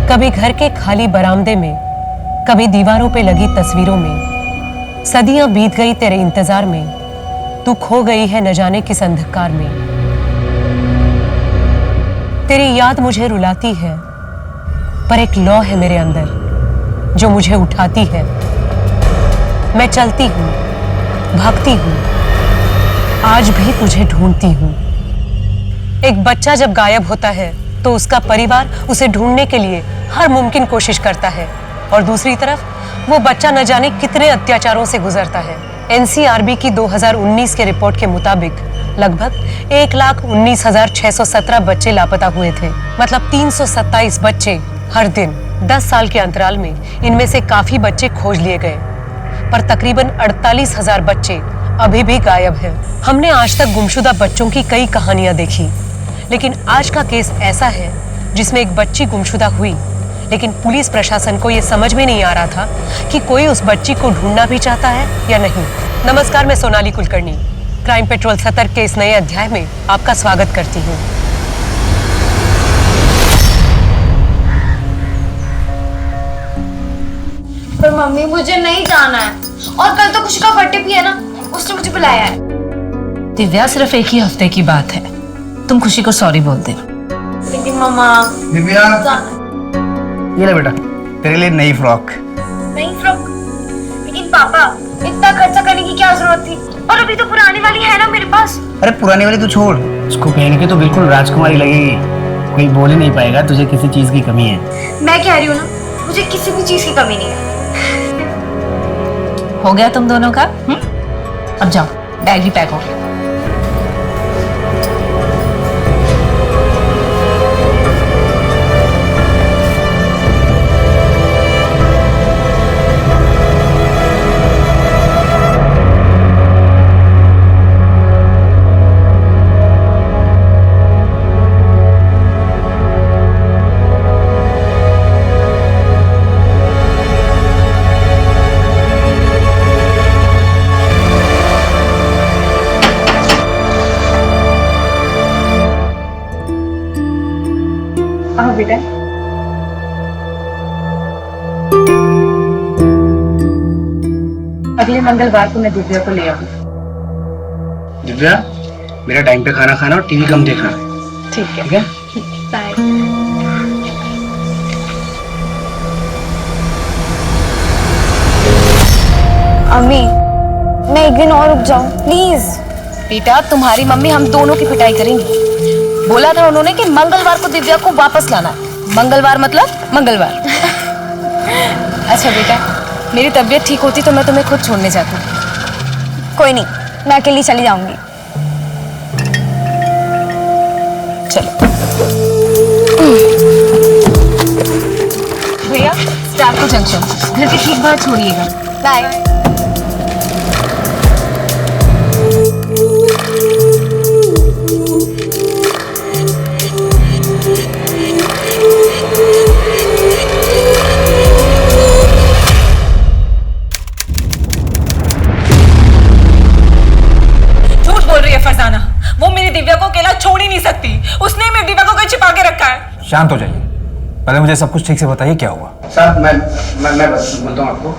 कभी घर के खाली बरामदे में, कभी दीवारों पे लगी तस्वीरों में। सदियां बीत गई तेरे इंतजार में, तू खो गई है न जाने किस अंधकार में। तेरी याद मुझे रुलाती है, पर एक लौ है मेरे अंदर जो मुझे उठाती है। मैं चलती हूँ, भागती हूँ, आज भी तुझे ढूंढती हूँ। एक बच्चा जब गायब होता है तो उसका परिवार उसे ढूंढने के लिए हर मुमकिन कोशिश करता है, और दूसरी तरफ वो बच्चा न जाने कितने अत्याचारों से गुजरता है। एनसीआरबी की 2019 के रिपोर्ट के मुताबिक लगभग 1,19,617 बच्चे लापता हुए थे। मतलब 327 बच्चे हर दिन। 10 साल के अंतराल में इनमें से काफी बच्चे खोज लिए गए, पर तकरीबन 48,000 बच्चे अभी भी गायब हैं। हमने आज तक गुमशुदा बच्चों की कई कहानियां देखी, लेकिन आज का केस ऐसा है जिसमें एक बच्ची गुमशुदा हुई, लेकिन पुलिस प्रशासन को यह समझ में नहीं आ रहा था कि कोई उस बच्ची को ढूंढना भी चाहता है या नहीं। नमस्कार, मैं सोनाली कुलकर्णी क्राइम पेट्रोल सतर्क के इस नए अध्याय में आपका स्वागत करती हूँ। पर मम्मी मुझे नहीं जाना है, और कल तो खुशी का बर्थडे भी है ना, उसने मुझे बुलाया है। दिव्या, सिर्फ एक ही हफ्ते की बात है, तुम खुशी को सॉरी बोल दे। लेकिन मम्मा दिव्या, ये ले बेटा, तेरे लिए नई फ्रॉक। नई फ्रॉक? लेकिन पापा, इतना खर्चा करने की क्या जरूरत थी, और अभी तो पुरानी वाली है ना मेरे पास। अरे पुरानी वाली तू छोड़, उसको पहन के तो बिल्कुल राजकुमारी लगेगी, कोई बोल ही नहीं पाएगा तुझे किसी चीज की कमी है। मैं कह रही हूँ ना, मुझे किसी भी चीज की कमी नहीं है। हो गया तुम दोनों का? अब जाओ, बैग भी पैक हो गया। आओ बेटा। अगले मंगलवार को मैं दिव्या को ले आऊंगी। दिव्या, मेरा टाइम पे खाना खाना और टीवी कम देखना। ठीक है। ठीक है? बाय। अम्मी, मैं एक दिन और रुक जाऊं प्लीज। बेटा, तुम्हारी मम्मी हम दोनों की पिटाई करेंगी। बोला था उन्होंने कि मंगलवार को दिव्या को वापस लाना है। मंगलवार मतलब मंगलवार। अच्छा बेटा, मेरी तबीयत ठीक होती तो मैं तुम्हें खुद छोड़ने जाती। कोई नहीं, मैं अकेली चली जाऊंगी। चलो भैया, स्टार्को जंक्शन, घर के ठीक बाहर छोड़िएगा। बाय। फरजाना, वो मेरी दिव्या को अकेला छोड़ ही नहीं सकती। उसने मेरी दिव्या को कहीं छिपा के रखा है। शांत हो जाइए, पहले मुझे सब कुछ ठीक से बताइए क्या हुआ। साहब, मैं बोलता हूँ आपको,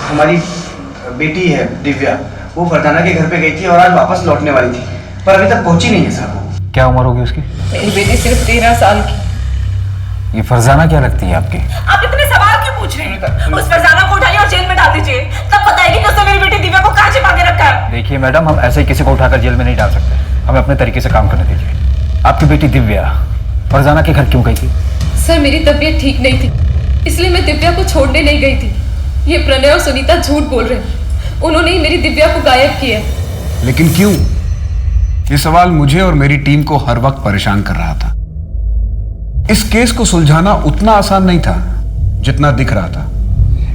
हमारी बेटी है दिव्या, वो फरजाना के घर पे गई थी और आज वापस लौटने वाली थी, पर अभी तक पहुंची नहीं है साहब। क्या उम्र होगी उसकी? मेरी बेटी सिर्फ 13 साल की। ये फरजाना क्या लगती है आपकी? आप इतने सवाल क्यों पूछ रहे हैं? उस फरजाना को उठाइए और जेल में डाल दीजिए, तब बताएगी कि उसने मेरी बेटी दिव्या को कहाँ छिपा के रखा है। देखिए मैडम, हम ऐसे ही किसी को उठाकर जेल में नहीं डाल सकते, हमें अपने तरीके से काम करने दीजिए। आपकी बेटी दिव्या फरजाना के घर क्यों गई थी? सर, मेरी तबीयत ठीक नहीं थी, इसलिए मैं दिव्या को छोड़ने नहीं गई थी। ये प्रणय और सुनीता झूठ बोल रहे हैं, उन्होंने ही मेरी दिव्या को गायब किया। लेकिन क्यों? ये सवाल मुझे और मेरी टीम को हर वक्त परेशान कर रहा था। इस केस को सुलझाना उतना आसान नहीं था जितना दिख रहा था।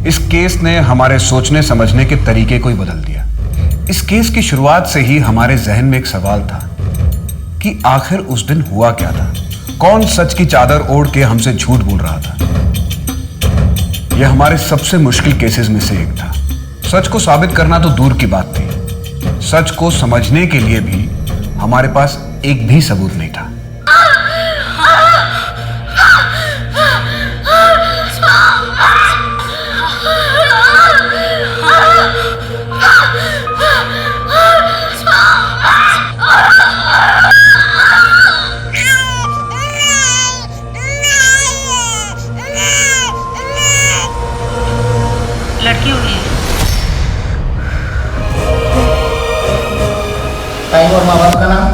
इस केस ने हमारे सोचने समझने के तरीके को ही बदल दिया। इस केस की शुरुआत से ही हमारे जहन में एक सवाल था कि आखिर उस दिन हुआ क्या था। कौन सच की चादर ओढ़ के हमसे झूठ बोल रहा था। यह हमारे सबसे मुश्किल केसेस में से एक था। सच को साबित करना तो दूर की बात थी, सच को समझने के लिए भी हमारे पास एक भी सबूत नहीं था। और माँ बाप का नाम?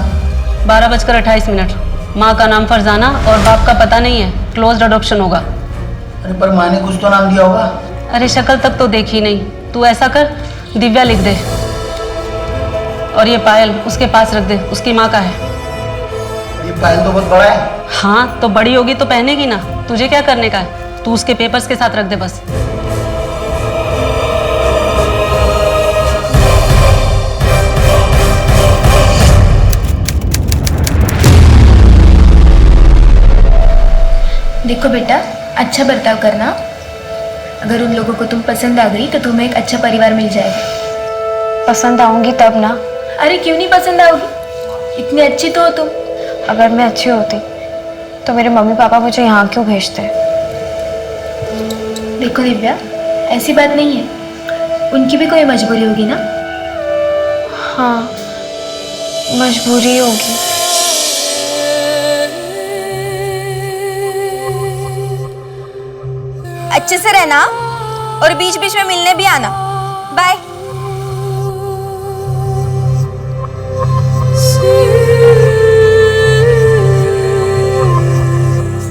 12:28। माँ का नाम फरजाना और बाप का पता नहीं है, क्लोज्ड अडॉप्शन होगा। अरे पर माँ ने कुछ तो नाम दिया होगा। अरे शक्ल तक तो देखी नहीं। तू ऐसा कर, दिव्या लिख दे और ये पायल उसके पास रख दे, उसकी माँ का है। ये पायल तो बहुत बड़ा है। हाँ तो बड़ी होगी तो पहनेगी ना, तुझे क्या करने का है? तू उसके पेपर्स के साथ रख दे बस। देखो बेटा, अच्छा बर्ताव करना। अगर उन लोगों को तुम पसंद आ गई तो तुम्हें एक अच्छा परिवार मिल जाएगा। पसंद आऊंगी तब ना। अरे क्यों नहीं पसंद आओगी? इतनी अच्छी तो हो तुम। अगर मैं अच्छी होती तो मेरे मम्मी पापा मुझे यहाँ क्यों भेजते? देखो दिव्या, ऐसी बात नहीं है, उनकी भी कोई मजबूरी होगी ना। हाँ, मजबूरी होगी। अच्छे से रहना और बीच बीच में मिलने भी आना। बाय।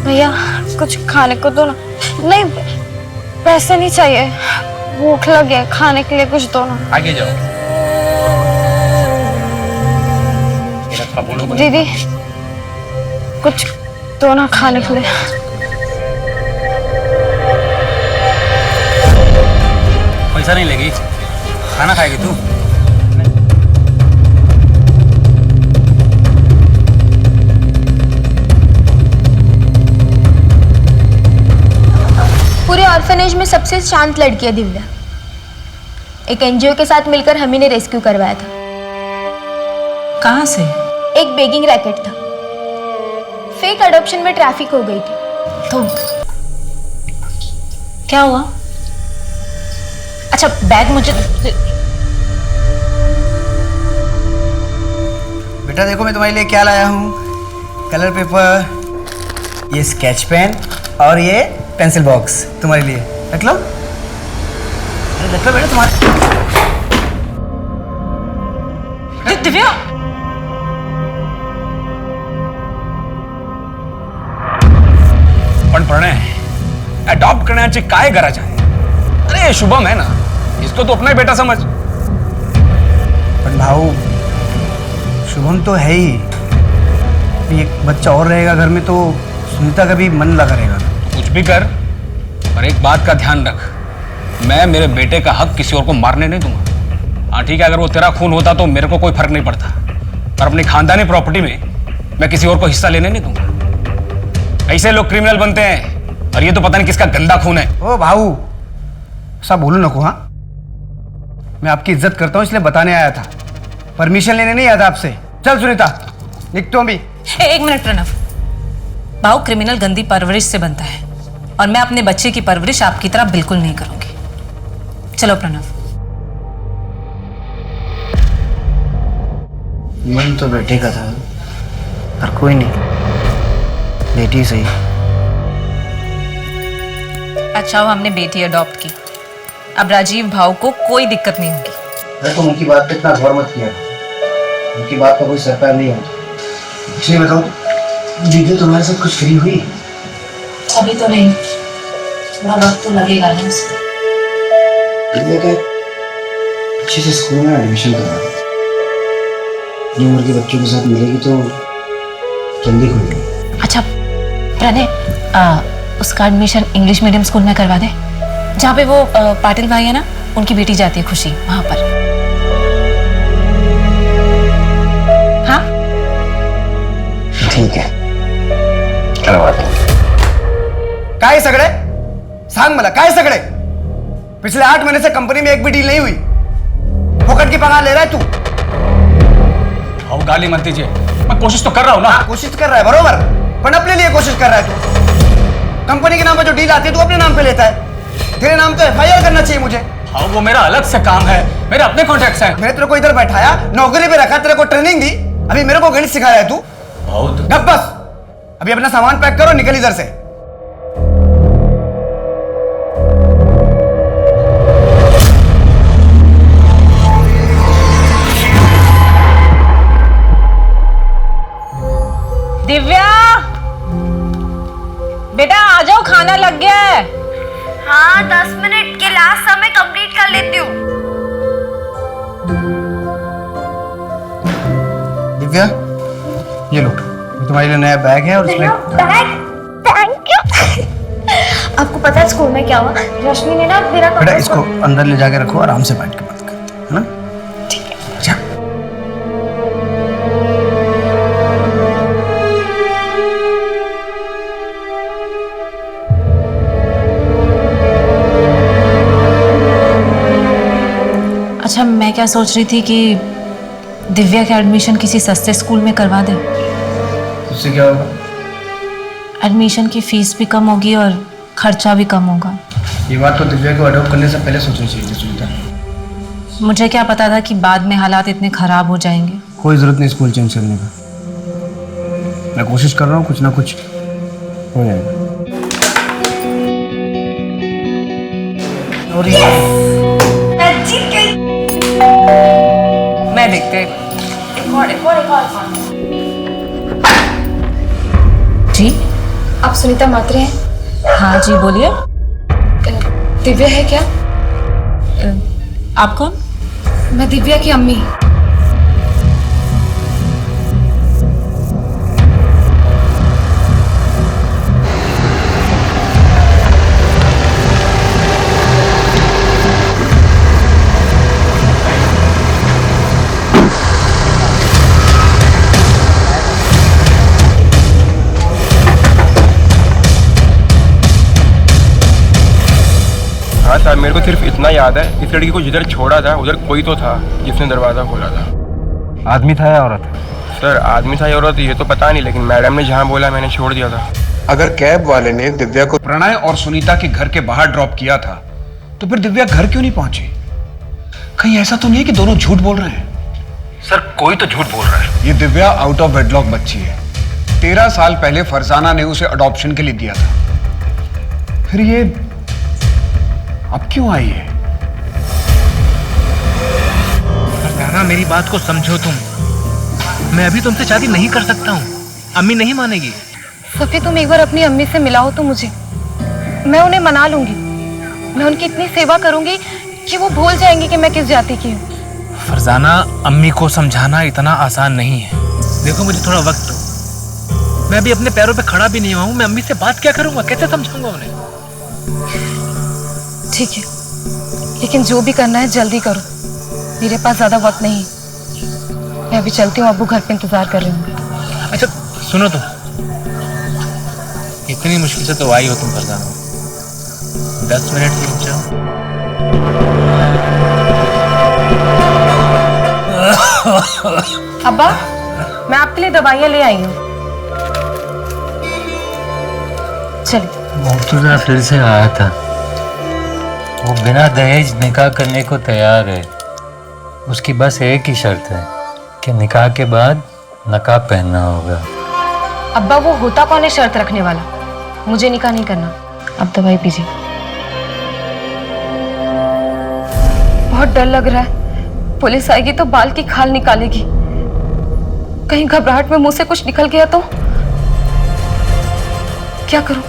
भैया कुछ खाने को दो ना। नहीं, पैसे नहीं चाहिए, भूख लगी है, खाने के लिए कुछ दो ना। आगे जाओ। दीदी कुछ दो ना खाने के लिए। पैसा नहीं लेगी, खाना खाएगी तू? पूरे ऑर्फनेज में सबसे शांत लड़की है दिव्या। एक एनजीओ के साथ मिलकर हम ही ने रेस्क्यू करवाया था। कहाँ से? एक बेगिंग रैकेट था। फेक अडॉप्शन में ट्रैफिक हो गई थी। तो क्या हुआ? अच्छा बैग मुझे। बेटा देखो मैं तुम्हारे लिए क्या लाया हूँ। कलर पेपर, ये स्केच पेन और ये पेंसिल बॉक्स तुम्हारे लिए। रख लो, रख लो बेटा तुम्हारे। दिव्या पण प्रणय अडॉप्ट करण्याची काय गरज आहे? अरे शुभम है ना, इसको तो अपना ही बेटा समझ। पर भाऊ, शुभम तो है ही, एक बच्चा और रहेगा घर में तो सुनीता का भी मन लगा रहेगा। कुछ भी कर, पर एक बात का ध्यान रख, मैं मेरे बेटे का हक किसी और को मारने नहीं दूंगा। हाँ ठीक है, अगर वो तेरा खून होता तो मेरे को कोई फर्क नहीं पड़ता, पर अपनी खानदानी प्रॉपर्टी में मैं किसी और को हिस्सा लेने नहीं दूंगा। ऐसे लोग क्रिमिनल बनते हैं, और ये तो पता नहीं किसका गंदा खून है। ओ भाऊ, ऐसा बोलो नको। हाँ, मैं आपकी इज्जत करता हूँ इसलिए बताने आया था, परमिशन लेने नहीं आया था आपसे। चल सुनीता, लिख तो अभी। एक मिनट प्रणव, भाव क्रिमिनल गंदी परवरिश से बनता है और मैं अपने बच्चे की परवरिश आपकी तरह बिल्कुल नहीं करूंगी। चलो प्रणव। मन तो बेटे का था, पर कोई नहीं, बेटी सही। अच्छा हो हमने बेटी अडॉप्ट की, अब राजीव भाव को कोई दिक्कत नहीं होगी। मैं तो उनकी बात पे इतना गौर मत किया, उनकी बात का कोई सरकार नहीं होता। इसलिए बताओ, दीदी तुम्हारे साथ कुछ फ्री हुई? अभी तो नहीं, थोड़ा वक्त तो लगेगा ना उसको। दीदी का अच्छे से स्कूल में एडमिशन करवा दो, अपनी उम्र के बच्चों के साथ मिलेगी तो जल्दी खुलेगी। अच्छा प्रणय, उसका एडमिशन इंग्लिश मीडियम स्कूल में करवा दे, जहाँ पे वो पाटिल भाई है ना, उनकी बेटी जाती है खुशी, वहां पर। हाँ ठीक है, करवा देंगे। काय सगळे सांग मला, काय सगळे? पिछले 8 महीने से कंपनी में एक भी डील नहीं हुई, फोकट की पगार ले रहा है तू। अब गाली मत दीजिए, मैं कोशिश तो कर रहा हूँ ना। कोशिश कर रहा है बरोबर, पर अपने लिए कोशिश कर रहा है तू। कंपनी के नाम पर जो डील आती है तू अपने नाम पे लेता है। तेरे नाम तो FIR करना चाहिए मुझे। हाँ वो मेरा अलग से काम है, मेरे अपने कॉन्टैक्ट्स हैं। मैंने तेरे को इधर बैठाया, नौकरी पे रखा, तेरे को ट्रेनिंग दी, अभी मेरे को गणित सिखा रहा है तू। गप बस, अभी अपना सामान पैक करो, निकल इधर से। दिव्या, बेटा आ जाओ, खाना लग गया है। हाँ 10 मिनट के लास्ट समय कंप्लीट कर लेती हूँ। दिव्या, ये लो, ये तुम्हारे लिए नया बैग है और इसमें बैग, थैंक यू। आपको पता है स्कूल में क्या हुआ? रश्मि ने ना मेरा बेटा इसको अंदर ले जाके रखो, आराम से बैठ के बात करते हैं, है ना? ठीक है। अच्छा। अच्छा, मैं क्या सोच रही थी कि दिव्या का एडमिशन किसी सस्ते स्कूल में करवा दें। उससे क्या होगा? एडमिशन की फीस भी कम होगी और खर्चा भी कम होगा। ये बात तो दिव्या को अडॉप्ट करने से पहले सोचनी चाहिए थी सुनीता। मुझे क्या पता था कि बाद में हालात इतने खराब हो जाएंगे। कोई जरूरत नहीं स्कूल चेंज करने का। मैं कोशिश कर रहा हूँ, कुछ ना कुछ हो जाएगा। और मैं देखते जी। आप सुनीता मात्रे हैं? हाँ जी, बोलिए। दिव्या है क्या? आप कौन? मैं दिव्या की अम्मी। हाँ साहब, मेरे को सिर्फ इतना याद है, इस लड़की को जिधर छोड़ा था उधर कोई तो था जिसने दरवाज़ा खोला था। आदमी था या औरत? सर आदमी था या औरत ये तो पता नहीं, लेकिन मैडम ने जहाँ बोला मैंने छोड़ दिया था। अगर कैब वाले ने दिव्या को प्रणय और सुनीता के घर के बाहर ड्रॉप किया था तो फिर दिव्या घर क्यों नहीं पहुंची? कहीं ऐसा तो नहीं है कि दोनों झूठ बोल रहे हैं? सर कोई तो झूठ बोल रहा है। ये दिव्या आउट ऑफ वेडलॉक बच्ची है। 13 साल पहले फरजाना ने उसे अडॉप्शन के लिए दिया था। फिर ये अब क्यों आई है? फरजाना, मेरी बात को समझो तुम। मैं अभी तुमसे शादी नहीं कर सकता हूँ, अम्मी नहीं मानेगी। सफी, तुम एक बार अपनी अम्मी से मिलाओ तो मुझे, मैं उन्हें मना लूंगी। मैं उनकी इतनी सेवा करूंगी कि वो भूल जाएंगी कि मैं किस जाति की हूँ। फरजाना, अम्मी को समझाना इतना आसान नहीं है। देखो मुझे थोड़ा वक्त दो, मैं अभी अपने पैरों पे खड़ा भी नहीं हुआ हूँ। मैं अम्मी से बात क्या करूंगा, कैसे समझाऊंगा उन्हें? ठीक है, लेकिन जो भी करना है जल्दी करो, मेरे पास ज्यादा वक्त नहीं। मैं अभी चलती हूँ, अब्बू घर पे इंतजार कर रही हूँ। अच्छा सुनो तुम, इतनी मुश्किल से तो आई हो तुम फरजाना, 10 मिनट रुक जाओ। अब्बा, मैं आपके लिए दवाइयाँ ले आई हूँ। चलिए। मुर्तजा फिर से आया था। वो बिना दहेज निकाह करने को तैयार है। उसकी बस एक ही शर्त है कि निकाह के बाद नकाब पहनना होगा। अब्बा, वो होता कौन है शर्त रखने वाला? मुझे निकाह नहीं करना। अब दवाई पीजिए। बहुत डर लग रहा है, पुलिस आएगी तो बाल की खाल निकालेगी। कहीं घबराहट में मुंह से कुछ निकल गया तो क्या करूं?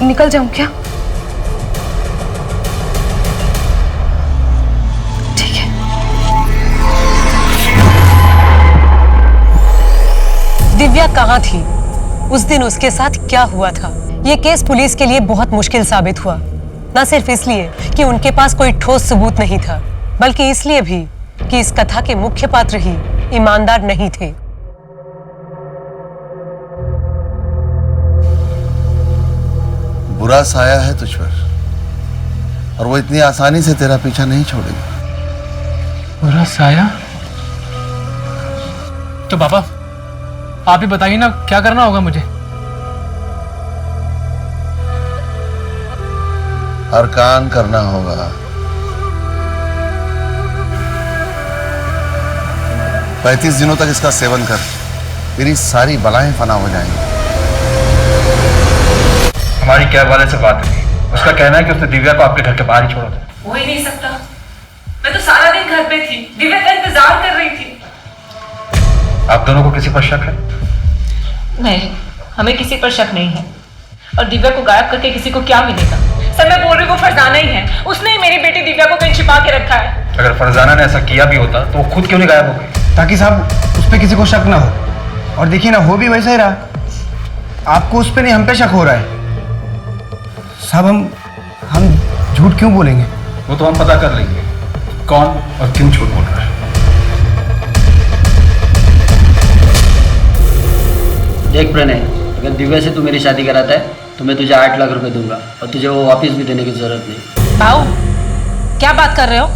निकल जाऊं क्या? ठीक है। दिव्या कहाँ थी? उस दिन उसके साथ क्या हुआ था? ये केस पुलिस के लिए बहुत मुश्किल साबित हुआ, न सिर्फ इसलिए कि उनके पास कोई ठोस सबूत नहीं था, बल्कि इसलिए भी कि इस कथा के मुख्य पात्र ही ईमानदार नहीं थे। बुरा साया है तुझ पर और वो इतनी आसानी से तेरा पीछा नहीं छोड़ेगी। बुरा साया? तो पापा आप ही बताइए ना, क्या करना होगा मुझे? अरकान करना होगा। 35 दिनों तक इसका सेवन कर, तेरी सारी बलाएं फना हो जाएंगी। हमारी कैब वाले से बात हुई, उसका कहना है कि उसने दिव्या को आपके घर के बाहर ही छोड़ा था। हो ही नहीं सकता, मैं तो सारा दिन घर पे थी, दिव्या का इंतजार कर रही थी। आप दोनों को किसी पर शक है? नहीं, हमें किसी पर शक नहीं है। और दिव्या को गायब करके किसी को क्या मिलेगा? सर मैं बोल रही हूँ वो फरजाना ही है। उसने ही मेरी बेटी दिव्या को कहीं छिपा के रखा है। अगर फरजाना ने ऐसा किया भी होता तो वो खुद क्यों नहीं गायब हो गई? ताकि साहब उस पर किसी को शक ना हो। और देखिए ना, हो भी वैसा ही रहा। आपको उस पर नहीं, हम पे शक हो रहा है। साहब हम झूठ क्यों बोलेंगे? वो तो हम पता कर लेंगे कौन और क्यों झूठ बोल रहा है। देख प्रणय, अगर दिव्या से तू मेरी शादी कराता है तो मैं तुझे 8 लाख रुपए दूंगा और तुझे वो वापस भी देने की जरूरत नहीं। भाऊ क्या बात कर रहे हो?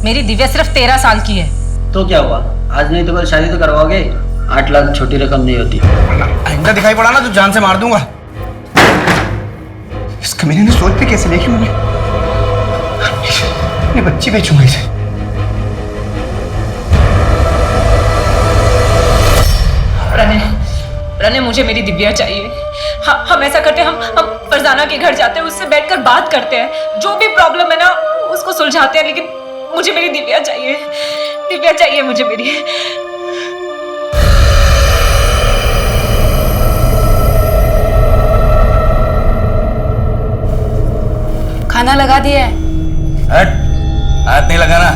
मेरी दिव्या सिर्फ 13 साल की है। तो क्या हुआ, आज नहीं तो कल शादी तो करवाओगे। 8 लाख छोटी रकम नहीं होती। आइंदा दिखाई पड़ा ना तो जान से मार दूंगा। इस कमीने ने सोच भी कैसे देखी मैंने? अपनी बच्ची बेचूंगा इसे। प्रणय मुझे मेरी दिव्या चाहिए। हम ऐसा करते हैं, हम फरजाना के घर जाते हैं, उससे बैठकर बात करते हैं, जो भी प्रॉब्लम है ना उसको सुलझाते हैं, लेकिन मुझे मेरी दिव्या चाहिए। दिव्या चाहिए मुझे मेरी। खाना लगा दिया है। हट, हाथ नहीं लगाना।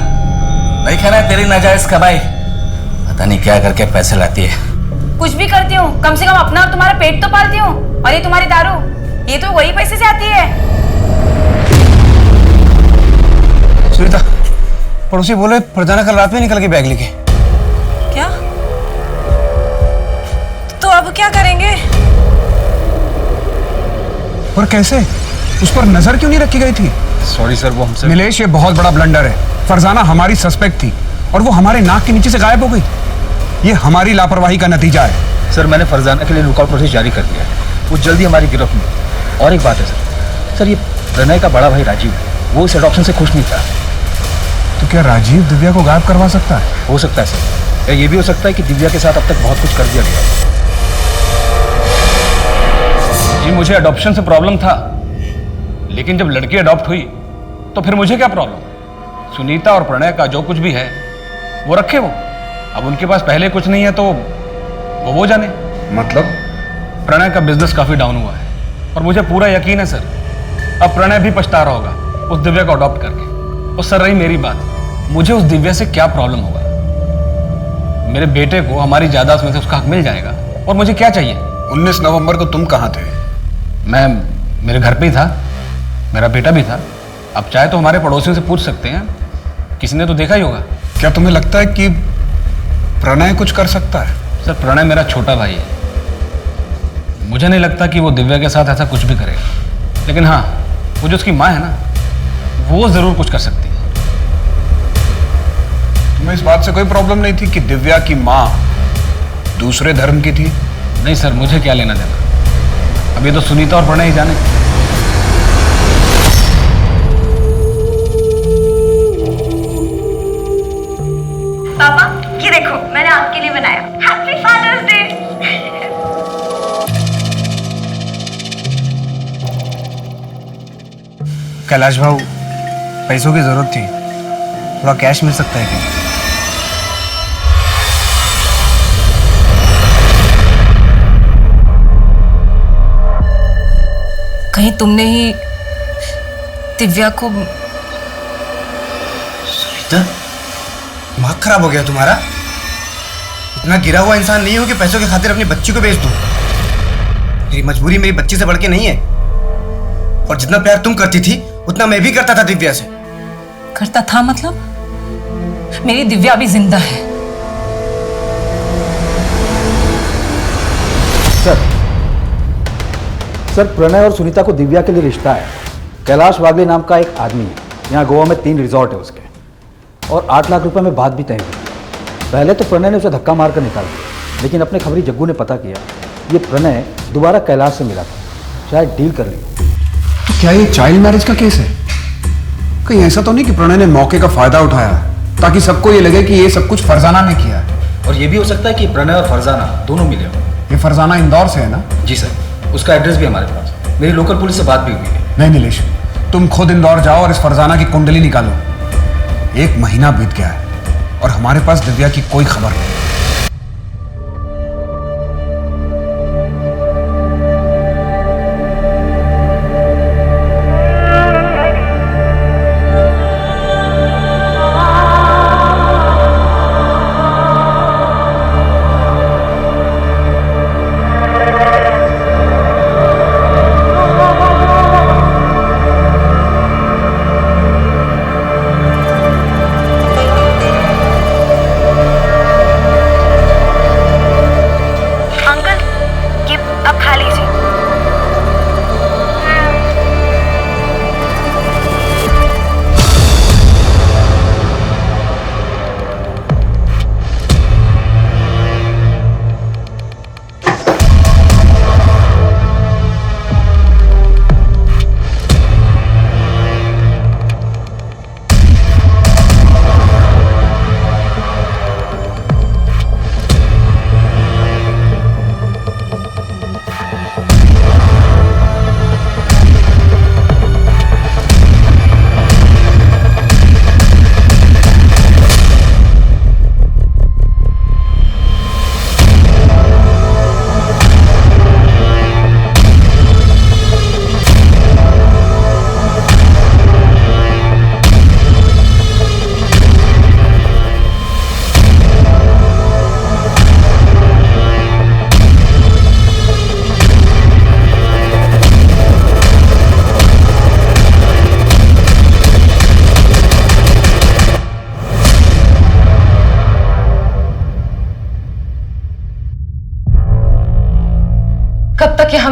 नहीं खाना है तेरी नाजायज कमाई। पता नहीं क्या करके पैसे लाती है। कुछ भी करती हूँ, कम से कम अपना और तुम्हारा पेट तो पालती हूँ। और ये तुम्हारी दारू, ये तो वही पैसे से आती है। सुनीता, पड़ोसी बोले फरजाना कल रात में निकल के बैग लेके। क्या? तो अब क्या करेंगे? पर कैसे? उस पर नजर क्यों नहीं रखी गई थी? सॉरी सर, वो हमसे। नीलेश, ये बहुत बड़ा ब्लंडर है। फरजाना हमारी सस्पेक्ट थी और वो हमारे नाक के नीचे से गायब हो गई। ये हमारी लापरवाही का नतीजा है। सर मैंने फरजाना के लिए लुकआउट नोटिस जारी कर दिया है। वो जल्दी हमारी गिरफ्त में। और एक बात है सर, ये प्रणय का बड़ा भाई राजीव, वो इस एडॉप्शन से खुश नहीं था। तो क्या राजीव दिव्या को गायब करवा सकता है? हो सकता है सर, या ये भी हो सकता है कि दिव्या के साथ अब तक बहुत कुछ कर दिया गया। जी मुझे अडॉप्शन से प्रॉब्लम था, लेकिन जब लड़की अडॉप्ट हुई तो फिर मुझे क्या प्रॉब्लम? सुनीता और प्रणय का जो कुछ भी है वो रखे वो। अब उनके पास पहले कुछ नहीं है तो वो जाने। मतलब? प्रणय का बिजनेस काफी डाउन हुआ है और मुझे पूरा यकीन है सर, अब प्रणय भी पछता रहा होगा उस दिव्या को अडॉप्ट करके। और सर रही मेरी बात, मुझे उस दिव्या से क्या प्रॉब्लम होगा? मेरे बेटे को हमारी जायदाद में से उसका हक मिल जाएगा और मुझे क्या चाहिए? 19 नवंबर को तुम कहाँ थे? मैं मेरे घर पे ही था, मेरा बेटा भी था। अब चाहे तो हमारे पड़ोसियों से पूछ सकते हैं, किसी ने तो देखा ही होगा। क्या तुम्हें लगता है कि प्रणय कुछ कर सकता है? सर प्रणय मेरा छोटा भाई है, मुझे नहीं लगता कि वो दिव्या के साथ ऐसा कुछ भी करेगा। लेकिन हाँ, वो जो उसकी माँ है ना, वो जरूर कुछ कर सकती है। तुम्हें इस बात से कोई प्रॉब्लम नहीं थी कि दिव्या की माँ दूसरे धर्म की थी? नहीं सर, मुझे क्या लेना देना, अब ये तो सुनीता और प्रणय ही जाने। पापा ये देखो मैंने आपके लिए बनाया। Happy father's day. कैलाश भाऊ, पैसों की जरूरत थी, थोड़ा कैश मिल सकता है क्या? कहीं तुमने ही दिव्या को? सुनीता, दिमाग खराब हो गया तुम्हारा? इतना गिरा हुआ इंसान नहीं हो कि पैसों की खातिर अपनी बच्ची को बेच दूं। मेरी मजबूरी मेरी बच्ची से बढ़ के नहीं है। और जितना प्यार तुम करती थी उतना मैं भी करता था दिव्या से। करता था मतलब? मेरी दिव्या भी जिंदा है। सर प्रणय और सुनीता को दिव्या के लिए रिश्ता है। कैलाश वागले नाम का एक आदमी है, यहाँ गोवा में 3 रिजॉर्ट है उसके, और 8 लाख रुपए में बात भी तय हुई। पहले तो प्रणय ने उसे धक्का मारकर निकाल दिया, लेकिन अपने खबरी जग्गू ने पता किया ये प्रणय दोबारा कैलाश से मिला था, शायद डील कर ली। तो क्या ये चाइल्ड मैरिज का केस है? कहीं ऐसा तो नहीं कि प्रणय ने मौके का फायदा उठाया ताकि सबको ये लगे कि ये सब कुछ फरजाना ने किया है? और ये भी हो सकता है कि प्रणय और फरजाना दोनों मिले हो। ये फरजाना इंदौर से है ना? जी सर, उसका एड्रेस भी हमारे पास, मेरी लोकल पुलिस से बात भी हुई है। नहीं नीलेश, तुम खुद इंदौर जाओ और इस फरजाना की कुंडली निकालो। 1 महीना बीत गया है और हमारे पास दिव्या की कोई खबर नहीं।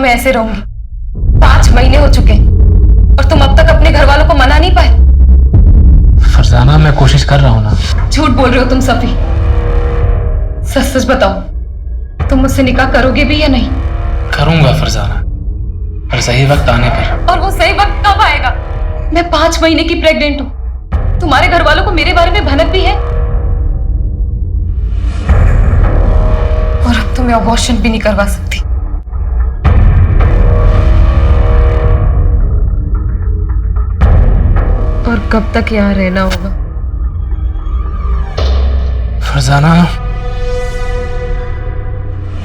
मैं ऐसे रहूंगी? 5 महीने हो चुके हैं और तुम अब तक अपने घर वालों को मना नहीं पाए। फरजाना, मैं कोशिश कर रहा हूं ना। झूठ बोल रहे हो तुम सभी। सच सच बताओ, तुम मुझसे निकाह करोगे भी या नहीं? करूंगा फरजाना, पर सही वक्त आने पर। और वो सही वक्त कब आएगा? मैं 5 महीने की प्रेग्नेंट हूं। तुम्हारे घर वालों को मेरे बारे में भनक भी है और अब तो मैं अबॉर्शन भी नहीं करवा सकती। और कब तक यहाँ रहना होगा? फरजाना,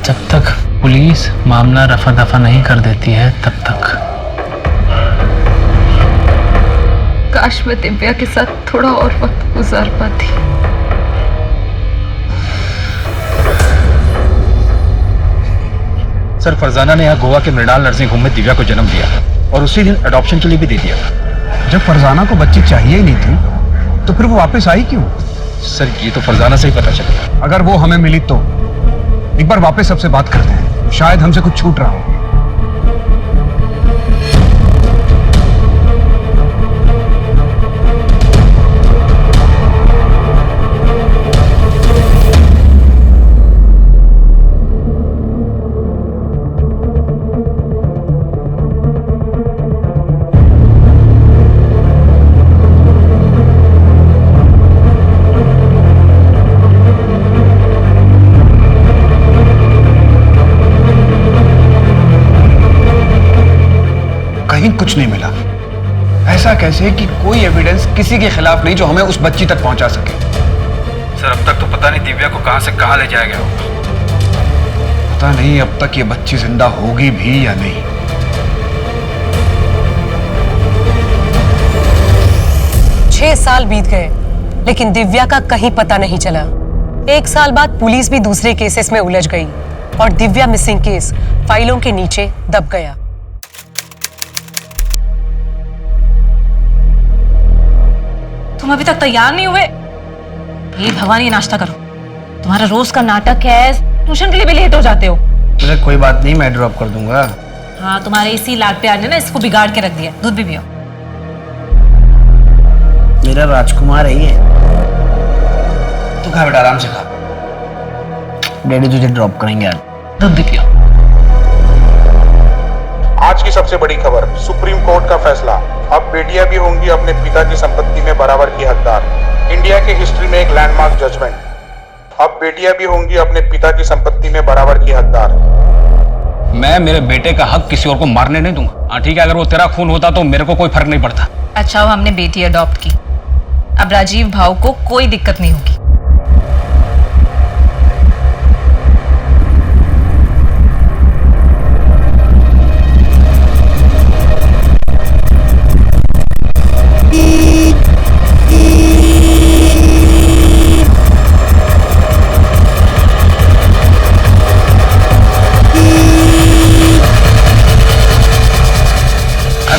जब तक पुलिस मामला रफा दफा नहीं कर देती है तब तक। काश मैं दिव्या के साथ थोड़ा और वक्त गुजार पाती। सर, फरजाना ने यहाँ गोवा के मृणाल नर्सिंग होम में दिव्या को जन्म दिया और उसी दिन अडॉप्शन के लिए भी दे दिया। जब फरजाना को बच्ची चाहिए ही नहीं थी तो फिर वो वापस आई क्यों? सर, ये तो फरजाना से ही पता चला। अगर वो हमें मिली तो एक बार वापस सबसे बात करते हैं, शायद हमसे कुछ छूट रहा हो। कुछ नहीं मिला। ऐसा कैसे कि कोई एविडेंस किसी के खिलाफ नहीं जो हमें उस बच्ची तक पहुंचा सके? सर, अब तक तो पता नहीं दिव्या को कहां से कहां ले जाया गया होगा। पता नहीं अब तक ये बच्ची जिंदा होगी भी या नहीं। 6 साल बीत गए लेकिन दिव्या का कहीं पता नहीं चला। 1 साल बाद पुलिस भी दूसरे केसेस में उलझ गई और दिव्या मिसिंग केस फाइलों के नीचे दब गया। तुम अभी तक तैयार नहीं हुए? ये भवानी, नाश्ता करो। तुम्हारा रोज का नाटक है, ट्यूशन के लिए भी लेट हो जाते हो। मुझे कोई बात नहीं, मैं ड्रॉप कर दूंगा। हाँ, तुम्हारे इसी लाड प्यार ने ना इसको बिगाड़ के रख दिया। दूध भी पियो। मेरा राजकुमार है ये। तू खा बेटा, आराम से खा। डैडी तुझे ड्रॉप करेंगे आज। दूध भी पियो। आज की सबसे बड़ी खबर, सुप्रीम कोर्ट का फैसला। अब बेटियां भी होंगी अपने पिता की संपत्ति में बराबर की हकदार। इंडिया की हिस्ट्री में एक लैंडमार्क जजमेंट। अब बेटियां भी होंगी अपने पिता की संपत्ति में बराबर की हकदार। मैं मेरे बेटे का हक किसी और को मारने नहीं दूंगा। हाँ ठीक है, अगर वो तेरा खून होता तो मेरे को कोई फर्क नहीं पड़ता। अच्छा, वो हमने बेटी अडॉप्ट की, अब राजीव भाव को कोई दिक्कत नहीं होगी।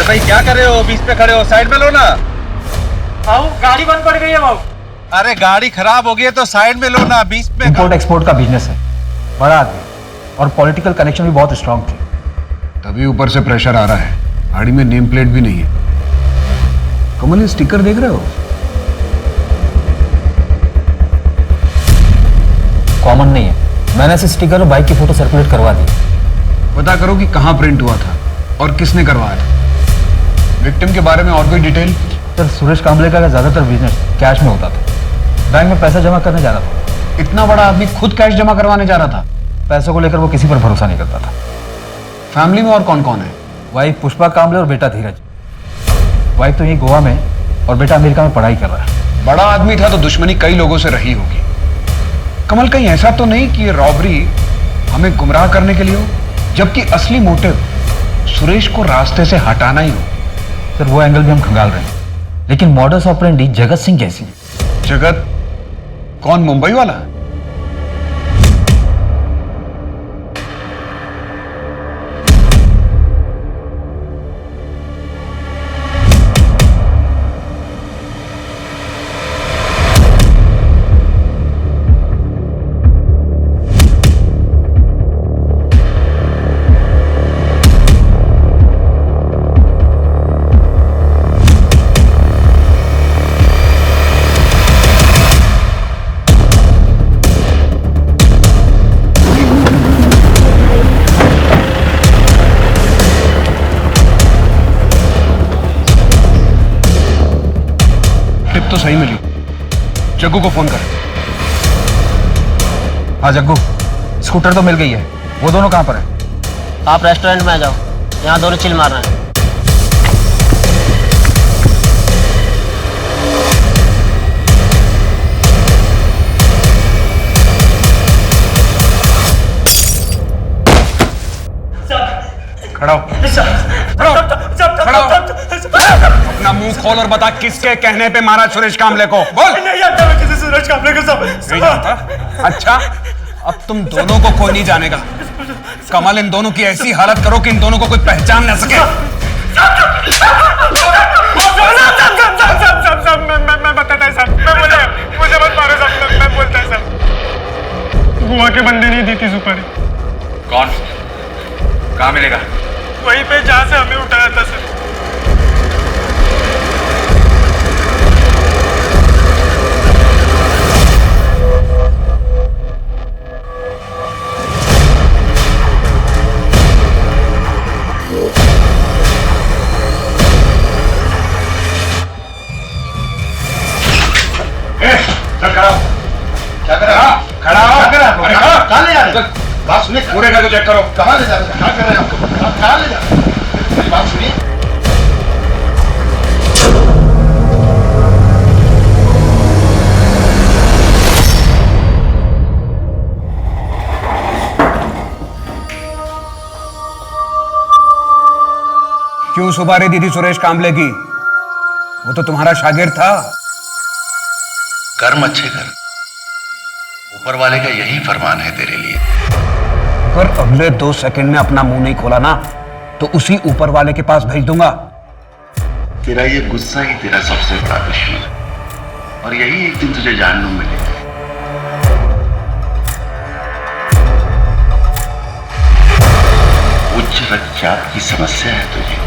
भाई क्या कर रहे हो? बीच पे खड़े हो, साइड में लो ना। आओ, गाड़ी बंद पड़ गई है बाबू। अरे गाड़ी खराब हो गई है तो साइड में लो ना, बीच में। इंपोर्ट एक्सपोर्ट का बिजनेस है, बड़ा आदमी और पॉलिटिकल कनेक्शन भी बहुत स्ट्रांग थे। तभी ऊपर से प्रेशर आ रहा है। गाड़ी में नेम प्लेट भी नहीं है। कमल, ये स्टिकर देख रहे हो? कॉमन नहीं है। मैंने इस स्टिकर और बाइक की फोटो सर्कुलेट करवा दी। पता करो कि कहाँ प्रिंट हुआ था और किसने करवाया था। विक्टिम के बारे में और कोई डिटेल? सर, सुरेश कांबले का ज़्यादातर बिजनेस कैश में होता था। बैंक में पैसा जमा करने जा रहा था। इतना बड़ा आदमी खुद कैश जमा करवाने जा रहा था? पैसों को लेकर वो किसी पर भरोसा नहीं करता था। फैमिली में और कौन कौन है? वाइफ पुष्पा कांबले और बेटा धीरज। वाइफ तो यही गोवा में और बेटा अमेरिका में पढ़ाई कर रहा है। बड़ा आदमी था तो दुश्मनी कई लोगों से रही होगी। कमल, कहीं ऐसा तो नहीं कि ये रॉबरी हमें गुमराह करने के लिए हो, जबकि असली मोटिव सुरेश को रास्ते से हटाना ही हो? सर, वो एंगल भी हम खंगाल रहे हैं, लेकिन मॉडस ऑपरेंडी जगत सिंह कैसी है? जगत कौन? मुंबई वाला? तो सही मिली। जग्गू को फोन कर। हाँ जग्गू, स्कूटर तो मिल गई है, वो दोनों कहाँ पर है? आप रेस्टोरेंट में आ जाओ, यहाँ दोनों चिल मार रहे हैं। खड़ा हो। अपना मुंह खोल और बता किसके कहने पे मारा सुरेश कामले को? बोल। नहीं जानता मैं किसी सुरेश कामले को। नहीं जानता? अच्छा, अब तुम दोनों को कोई नहीं जानेगा। कमल, इन दोनों की ऐसी हालत करो कि इन दोनों को कोई पहचान न सके। मैं बताता है साहब, मैं बोले मुझे मत मारो साहब, मैं बोलता है साहब। गोवा के बंदे नहीं दी थी सुपारी। कौन? कहाँ मिलेगा? वहीं पे जहाँ से हमें उठाया था सर। क्या कर रहा? खड़ा हो। कहाँ ले जा रहे? बात सुनिए, पूरे घर को चेक करो। कहाँ ले जा रहे? क्या कर रहे हैं आपको? कहाँ ले जा रहे? मेरी बात सुनिए। क्यों सुपारी दी थी सुरेश कामले की? वो तो तुम्हारा शागिर्द था। कर्म अच्छे कर, ऊपर वाले का यही फरमान है तेरे लिए। अगर अगले 2 सेकंड में अपना मुंह नहीं खोला ना, तो उसी ऊपर वाले के पास भेज दूंगा। तेरा ये गुस्सा ही तेरा सबसे बड़ा दुश्मन है, और यही एक दिन तुझे जानने मिलेगा। उच्च रक्तचाप की समस्या है तुझे।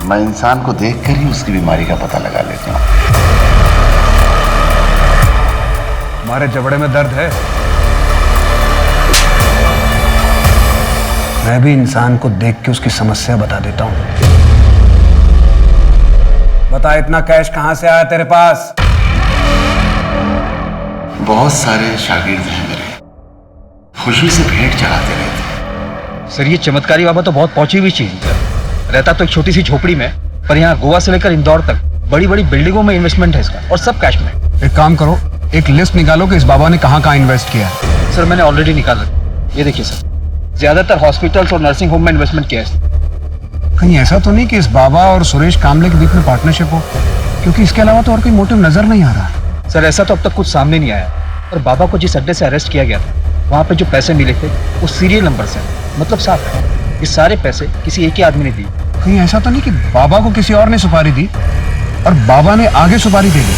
मैं इंसान को देखकर ही उसकी बीमारी का पता लगा लेता हूं। तुम्हारे जबड़े में दर्द है? मैं भी इंसान को देख के उसकी समस्या बता देता हूं। बता, इतना कैश कहां से आया तेरे पास? बहुत सारे शागिर्द हैं मेरे, खुशी से भेंट चढ़ाते रहते। सर ये चमत्कारी बाबा तो बहुत पहुंची हुई चीज है। रहता तो एक छोटी सी झोपड़ी में, पर यहाँ गोवा से लेकर इंदौर तक बड़ी बड़ी बिल्डिंगों में इन्वेस्टमेंट है इसका, और सब कैश में। एक काम करो, एक लिस्ट निकालो कि इस बाबा ने कहां कहां इन्वेस्ट किया है। सर मैंने ऑलरेडी निकाला, ये देखिए सर, ज्यादातर हॉस्पिटल्स और नर्सिंग होम में इन्वेस्टमेंट किया है। कहीं ऐसा तो नहीं कि इस बाबा और सुरेश कामले के बीच में पार्टनरशिप हो? क्योंकि इसके अलावा तो और कोई मोटिव नजर नहीं आ रहा। सर ऐसा तो अब तक कुछ सामने नहीं आया, और बाबा को जिस अड्डे से अरेस्ट किया गया था, वहाँ पे जो पैसे मिले थे वो सीरियल नंबर से, मतलब साफ है ये सारे पैसे किसी एक ही आदमी ने दिए। कहीं ऐसा तो नहीं कि बाबा को किसी और ने सुपारी दी और बाबा ने आगे सुपारी दे दी?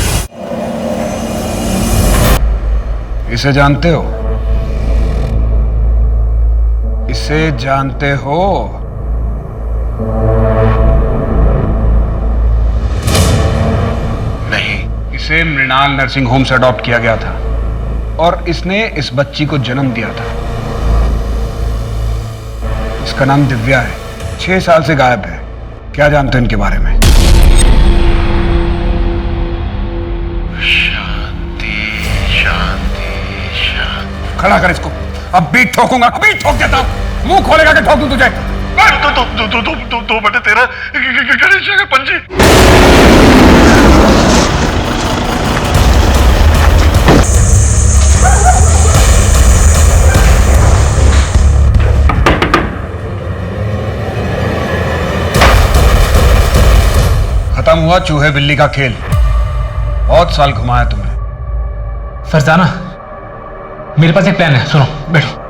इसे जानते हो? इसे जानते हो? नहीं। इसे मृणाल नर्सिंग होम से अडॉप्ट किया गया था, और इसने इस बच्ची को जन्म दिया था। इसका नाम दिव्या है, 6 साल से गायब है। क्या जानते हो इनके बारे में? शांति शांति शांति। खड़ा कर इसको, अब भी ठोकूंगा, अभी ठोक देता हूं। मुंह खोलेगा कि ठोक दूं तुझे? 2/13 गणेश के पंजे। खत्म हुआ चूहे बिल्ली का खेल। बहुत साल घुमाया तुमने। फरजाना, मेरे पास एक प्लान है, सुनो, बैठो,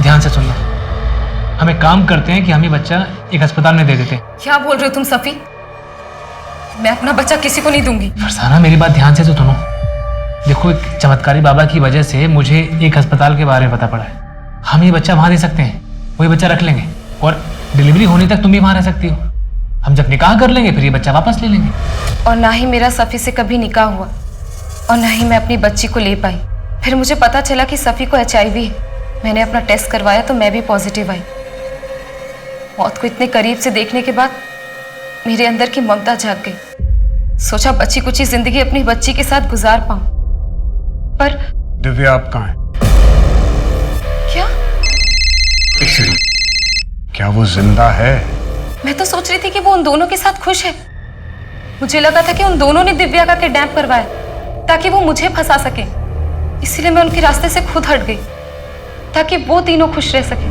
ध्यान से सुनना। हम एक काम करते हैं कि हम ये बच्चा एक अस्पताल में दे देते हैं। क्या बोल रहे हो तुम सफी? मैं अपना बच्चा किसी को नहीं दूंगी। फरजाना, मेरी बात ध्यान से तो सुनो। देखो, एक चमत्कारी बाबा की वजह से मुझे एक अस्पताल के बारे में पता पड़ा है। हम ये बच्चा वहां दे सकते हैं, वही बच्चा रख लेंगे, और डिलीवरी होने तक तुम भी वहां रह सकती हो। हम जब निकाह कर लेंगे फिर ये बच्चा वापस ले लेंगे। और ना ही मेरा सफ़ी से कभी निकाह हुआ, और ना ही मैं अपनी बच्ची को ले पाई। फिर मुझे पता चला कि सफ़ी को HIV है। मैंने अपना टेस्ट करवाया तो मैं भी पॉजिटिव आई। मौत को इतने करीब से देखने के बाद मेरे अंदर की ममता जाग गई। सोचा बची कुची जिंदगी अपनी बच्ची के साथ गुजार पाऊं, पर दिव्या आप कहाँ हैं? क्या? क्या वो जिंदा है? मैं तो सोच रही थी कि वो उन दोनों के साथ खुश है। मुझे लगा था कि उन दोनों ने दिव्या का किडनैप करवाया ताकि वो मुझे फंसा सके, इसलिए मैं उनके रास्ते से खुद हट गई ताकि वो तीनों खुश रह सके।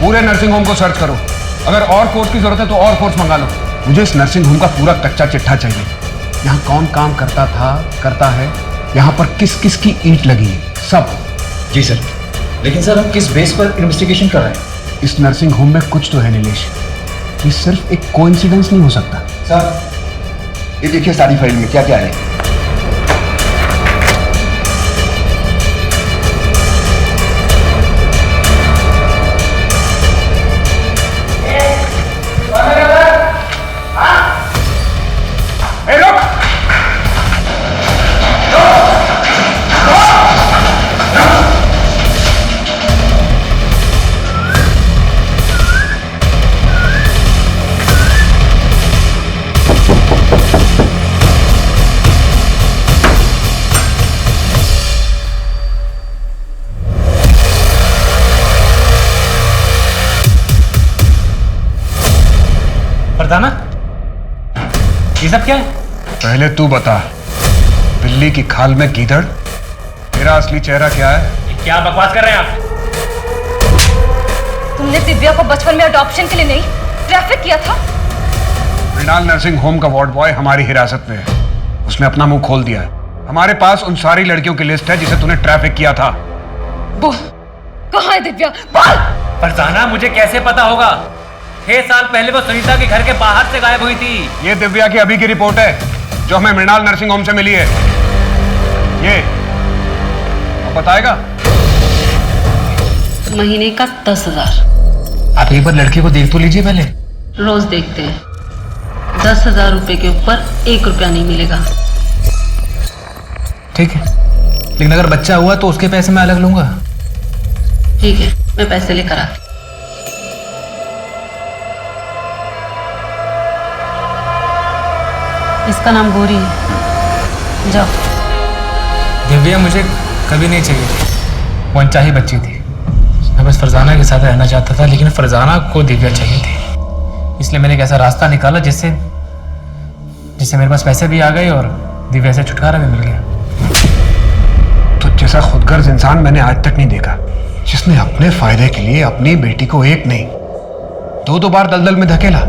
पूरे नर्सिंग होम को सर्च करो। अगर और फोर्स की जरूरत है तो और फोर्स मंगा लो। मुझे इस नर्सिंग होम का पूरा कच्चा चिट्ठा चाहिए। यहाँ कौन काम करता था, करता है, यहाँ पर किस किस की ईंट लगी है, सब। जी सर, लेकिन सर हम किस बेस पर इन्वेस्टिगेशन कर रहे हैं? इस नर्सिंग होम में कुछ तो है नीलेश। ये सिर्फ एक कोइंसिडेंस नहीं हो सकता। सर ये देखिए सारी फाइल में क्या क्या है। फरजाना, ये सब क्या है? पहले तू बता, बिल्ली की खाल में गीदड़, तेरा असली चेहरा क्या है? क्या बकवास कर रहे हैं आप? तुमने दिव्या को बचपन में अडॉप्शन के लिए नहीं, ट्रैफिक किया था। मृणाल नर्सिंग होम का वार्ड बॉय हमारी हिरासत में है। उसने अपना मुंह खोल दिया है। हमारे पास उन सारी लड़कियों की लिस्ट है जिसे तूने ट्रैफिक किया था। बोल, कहाँ है दिव्या? बोल। फरजाना, मुझे कैसे पता होगा? 6 साल पहले वो सुनीता के घर के बाहर से गायब हुई थी। ये दिव्या की अभी की रिपोर्ट है जो हमें मृणाल नर्सिंग होम से मिली है। ये अब बताएगा? महीने का 10,000। आप एक बार लड़की को देख तो लीजिए पहले। रोज देखते हैं। 10,000 रुपए के ऊपर 1 रुपया नहीं मिलेगा। ठीक है, लेकिन अगर बच्चा हुआ तो उसके पैसे मैं अलग लूंगा। ठीक है, मैं पैसे लेकर आती। इसका नाम गौरी है। जाओ। दिव्या मुझे कभी नहीं चाहिए थी। वो अनचाही बच्ची थी। मैं बस फरजाना के साथ रहना चाहता था, लेकिन फरजाना को दिव्या चाहिए थी। इसलिए मैंने एक ऐसा रास्ता निकाला जिससे मेरे पास पैसे भी आ गए और दिव्या से छुटकारा भी मिल गया। तो जैसा खुदगर्ज इंसान मैंने आज तक नहीं देखा, जिसने अपने फायदे के लिए अपनी बेटी को एक नहीं 2 बार दलदल में धकेला।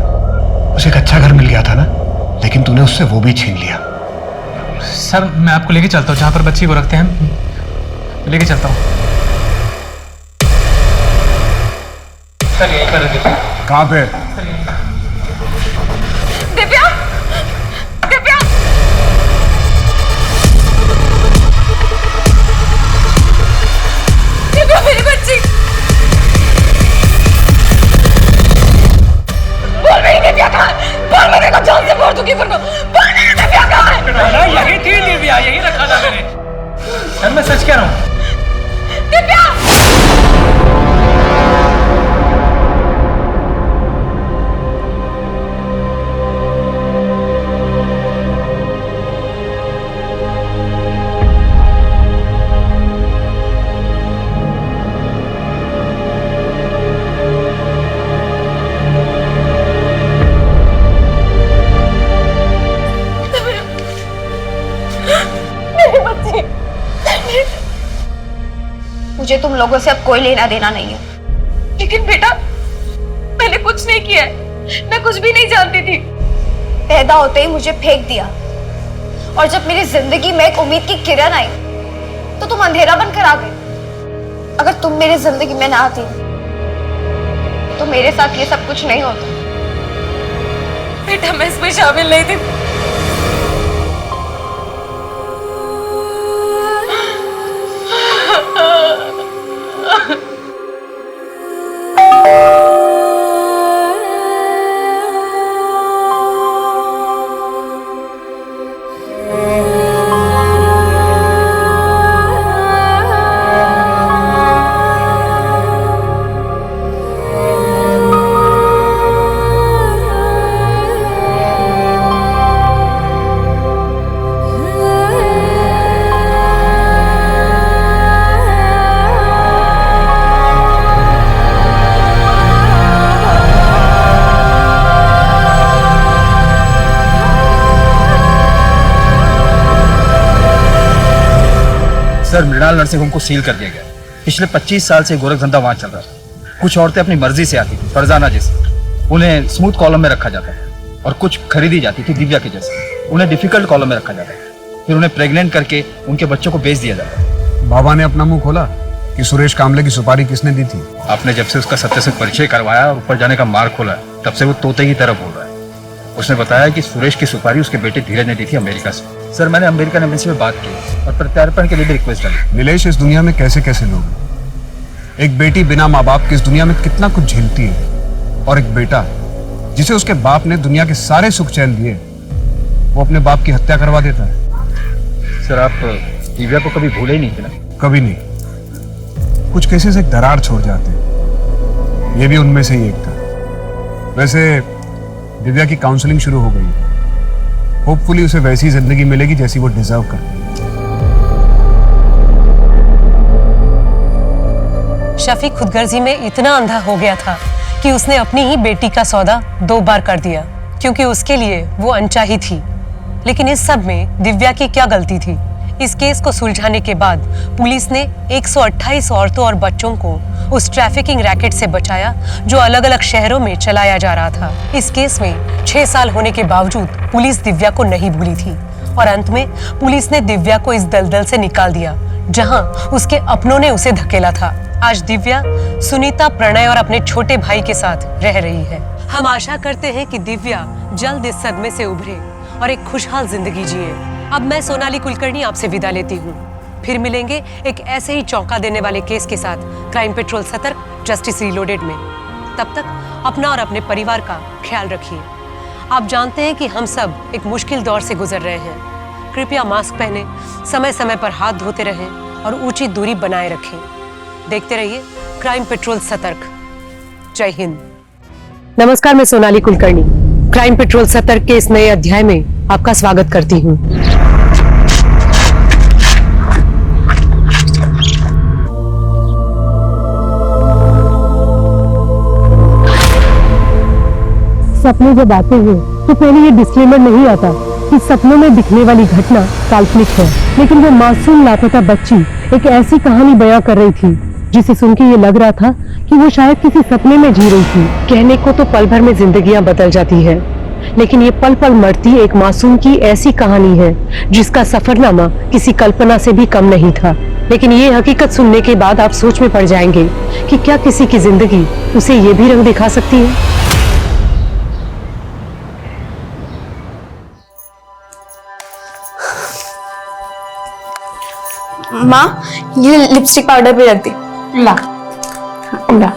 उसे एक अच्छा घर मिल गया था ना, लेकिन तूने उससे वो भी छीन लिया। सर, मैं आपको लेके चलता हूँ जहाँ पर बच्ची को रखते हैं। लेके चलता हूँ। सर यहीं पर है। कहाँ पे? दिव्या, दिव्या, दिव्या मेरी बच्ची। बोल मेरी दिव्या कहाँ है? बोल, मैं देखो जान से मार दूंगी तुमको। बोल मेरी दिव्या कहाँ है? यही थी दिव्या, यही रखा था मैंने। सर मैं सच कह रहा हूँ। दिव्या! मुझे तुम लोगों से अब कोई लेना देना नहीं है। लेकिन बेटा, मैंने कुछ नहीं किया है। मैं कुछ भी नहीं जानती थी। पैदा होते ही मुझे फेंक दिया, और जब मेरी जिंदगी में एक उम्मीद की किरण आई तो तुम अंधेरा बनकर आ गए। अगर तुम मेरी जिंदगी में ना आती तो मेरे साथ ये सब कुछ नहीं होता। बेटा, मैं इसमें शामिल नहीं थी। सर मृणाल नर्सिंग होम को सील कर दिया गया। पिछले 25 साल से गोरख धंधा वहाँ चल रहा था। कुछ औरतें अपनी मर्जी से आती थी, फरजाना जैसे, उन्हें स्मूथ कॉलम में रखा जाता था, और कुछ खरीदी जाती थी दिव्या के जैसे, उन्हें डिफिकल्ट कॉलम में रखा जाता था। फिर उन्हें प्रेग्नेंट करके उनके बच्चों को बेच दिया जाता। बाबा ने अपना मुंह खोला कि सुरेश कामले की सुपारी किसने दी थी। आपने जब से उसका सत्य से परिचय करवाया और ऊपर जाने का मार्ग खोला, तब से वो तोते की तरह बोल रहा है। उसने बताया कि सुरेश की सुपारी उसके बेटे धीरज ने दी थी अमेरिका से। सर मैंने अमेरिकन एम्बेसी में बात की और प्रत्यार्पण के लिए भी रिक्वेस्ट डाली। नीलेश, इस दुनिया में कैसे कैसे लोग हैं। एक बेटी बिना माँ बाप के इस दुनिया में कितना कुछ झेलती है, और एक बेटा जिसे उसके बाप ने दुनिया के सारे सुख चैन दिए, वो अपने बाप की हत्या करवा देता है। सर आप दिव्या को कभी भूले ही नहीं थे ना? कभी नहीं। कुछ केसेस एक दरार छोड़ जाते हैं, ये भी उनमें से ही एक था। वैसे दिव्या की काउंसलिंग शुरू हो गई है। होपफुली उसे वैसी जिंदगी मिलेगी जैसी वो डिजर्व करती है। शफीक खुदगर्जी में इतना अंधा हो गया था कि उसने अपनी ही बेटी का सौदा 2 बार कर दिया, क्योंकि उसके लिए वो अनचाही थी। लेकिन इस सब में दिव्या की क्या गलती थी? इस केस को सुलझाने के बाद पुलिस ने 128 औरतों और बच्चों को उस ट्रैफिकिंग रैकेट से बचाया जो अलग अलग शहरों में चलाया जा रहा था। इस केस में 6 साल होने के बावजूद पुलिस दिव्या को नहीं भूली थी, और अंत में पुलिस ने दिव्या को इस दलदल से निकाल दिया जहां उसके अपनों ने उसे धकेला था। आज दिव्या सुनीता, प्रणय और अपने छोटे भाई के साथ रह रही है। हम आशा करते हैं कि दिव्या जल्द इस सदमे से उभरे और एक खुशहाल जिंदगी जिए। अब मैं सोनाली कुलकर्णी आपसे विदा लेती हूँ। फिर मिलेंगे एक ऐसे ही चौंका देने वाले केस के साथ क्राइम पेट्रोल सतर्क, जस्टिस रीलोडेड में। तब तक अपना और अपने परिवार का ख्याल रखिए। आप जानते हैं कि हम सब एक मुश्किल दौर से गुजर रहे हैं। कृपया मास्क पहने, समय समय पर हाथ धोते रहें और उचित दूरी बनाए रखें। देखते रहिए क्राइम पेट्रोल सतर्क। जय हिंद। नमस्कार, मैं सोनाली कुलकर्णी क्राइम पेट्रोल सतर्क के इस नए अध्याय में आपका स्वागत करती हूँ। सपने जब आते हैं तो पहले ये डिस्क्लेमर नहीं आता कि सपनों में दिखने वाली घटना काल्पनिक है, लेकिन वो मासूम लापता बच्ची एक ऐसी कहानी बयां कर रही थी जिसे सुन के ये लग रहा था कि वो शायद किसी सपने में जी रही थी। कहने को तो पल भर में जिंदगियां बदल जाती है, लेकिन ये पल पल मरती एक मासूम की ऐसी कहानी है जिसका सफरनामा किसी कल्पना से भी कम नहीं था। लेकिन ये हकीकत सुनने के बाद आप सोच में पड़ जाएंगे कि क्या किसी की जिंदगी उसे ये भी रंग दिखा सकती है। माँ, ये लिपस्टिक पाउडर भी रख दे। ला ला।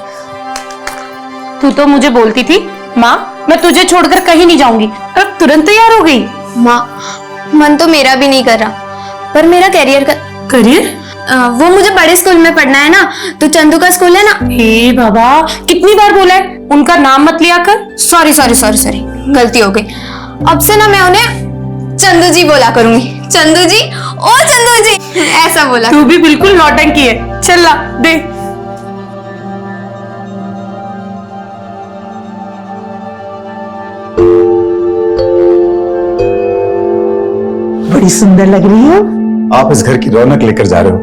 तू तो मुझे बोलती थी माँ मैं तुझे छोड़कर कहीं नहीं जाऊंगी, अब तुरंत तैयार हो गई। माँ, मन तो मेरा भी नहीं कर रहा, पर मेरा करियर वो मुझे बड़े स्कूल में पढ़ना है ना, तो चंदू का स्कूल है ना। हे बाबा, कितनी बार बोला है उनका नाम मत लिया कर। सॉरी गलती हो गई। अब से ना मैं उन्हें चंदू जी बोला करूंगी। चंदू जी, ओ चंदू जी, ऐसा बोला। तू भी बिल्कुल नौटंकी है। चल ला दे। बड़ी सुंदर लग रही हो। आप इस घर की रौनक लेकर जा रहे हो।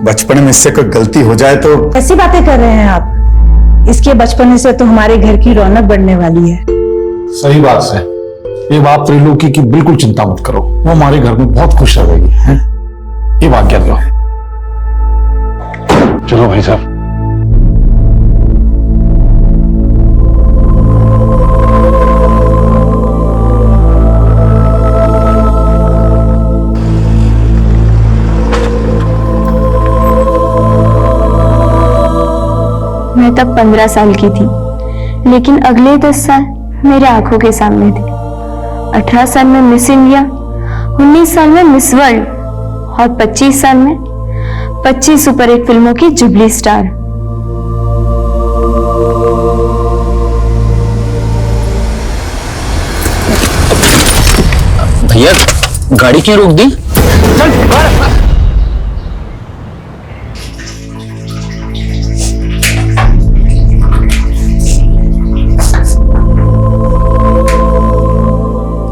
बचपन में इससे कोई गलती हो जाए तो। ऐसी बातें कर रहे हैं आप। इसके बचपन से तो हमारे घर की रौनक बढ़ने वाली है। सही बात है। ये बात त्रिलोकी की बिल्कुल चिंता मत करो, वो हमारे घर में बहुत खुश रहेगी। हैं? ये बात क्या लो। चलो भाई साहब। मैं तब 15 साल की थी, लेकिन अगले 10 साल मेरे आंखों के सामने थे। 18 साल में मिस इंडिया, 19 साल में मिस वर्ल्ड और 25 साल में 25 सुपरहिट फिल्मों की जुबली स्टार। भैया गाड़ी क्यों रोक दी?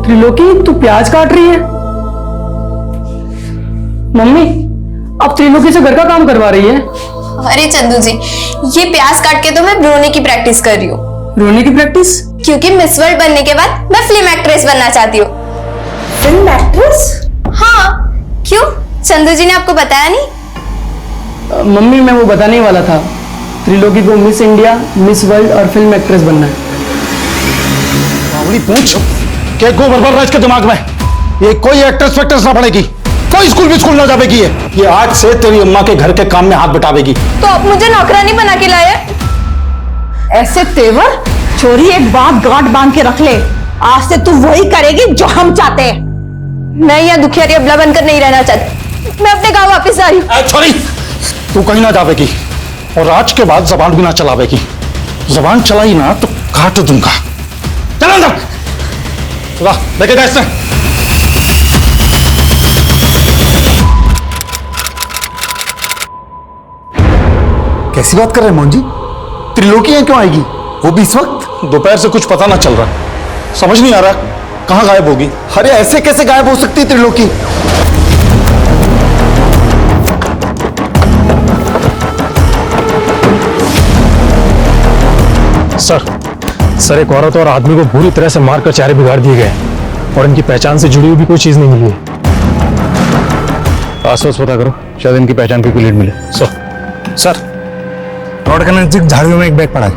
त्रिलोकी, तू प्याज काट रही है। मम्मी, अब त्रिलोकी से घर का काम करवा रही है। अरे चंदू जी, ये प्याज काट के तो मैं रोने की प्रैक्टिस कर रही हूँ। रोने की प्रैक्टिस? क्योंकि मिस वर्ल्ड बनने के बाद मैं फिल्म एक्ट्रेस बनना चाहती हूँ। Film actress? हाँ, क्यों? चंदू जी ने आपको बताया नहीं? मम्मी, मैं वो बताने ही वाला था। त्रिलोकी को मिस इंडिया, मिस वर्ल्ड और फिल्म एक्ट्रेस बनना है। पूछ क्या गो बरबर राज के दिमाग में ये कोई एक्ट्रेस फैक्ट्रेस ना पड़ेगी, कोई स्कूल भी स्कूल ना जाएगी। ये आज से तेरी अम्मा के घर के काम में हाथ बटावेगी। तो आप मुझे नौकरानी बना के लाए? ऐसे तेवर छोरी, एक बात गांठ बांध के रख ले, आज से तू वही करेगी जो हम चाहते हैं। मैं यहाँ दुखियारी अबला बनकर नहीं रहना चाहती। मैं अपने गांव वापस जा रही हूँ। छोरी, तू कहीं ना जावेगी और आज के बाद जबान भी ना चलावेगी। जबान चलाई ना तो काट दूंगा। चल अंदर, लेके जा इससे। कैसी बात कर रहे हैं मोहन जी? त्रिलोकी यहाँ क्यों आएगी, वो भी इस वक्त? दोपहर से कुछ पता ना चल रहा, समझ नहीं आ रहा कहाँ गायब होगी। अरे ऐसे कैसे गायब हो सकती है त्रिलोकी? सर, एक औरत और आदमी को बुरी तरह से मारकर चेहरे बिगाड़ दिए गए और इनकी पहचान से जुड़ी हुई भी कोई चीज नहीं मिली है। आसपास पता करो, शायद इनकी पहचान की कोई लीड मिले। सर, रोड के नजदीक झाड़ियों में एक बैग पड़ा है।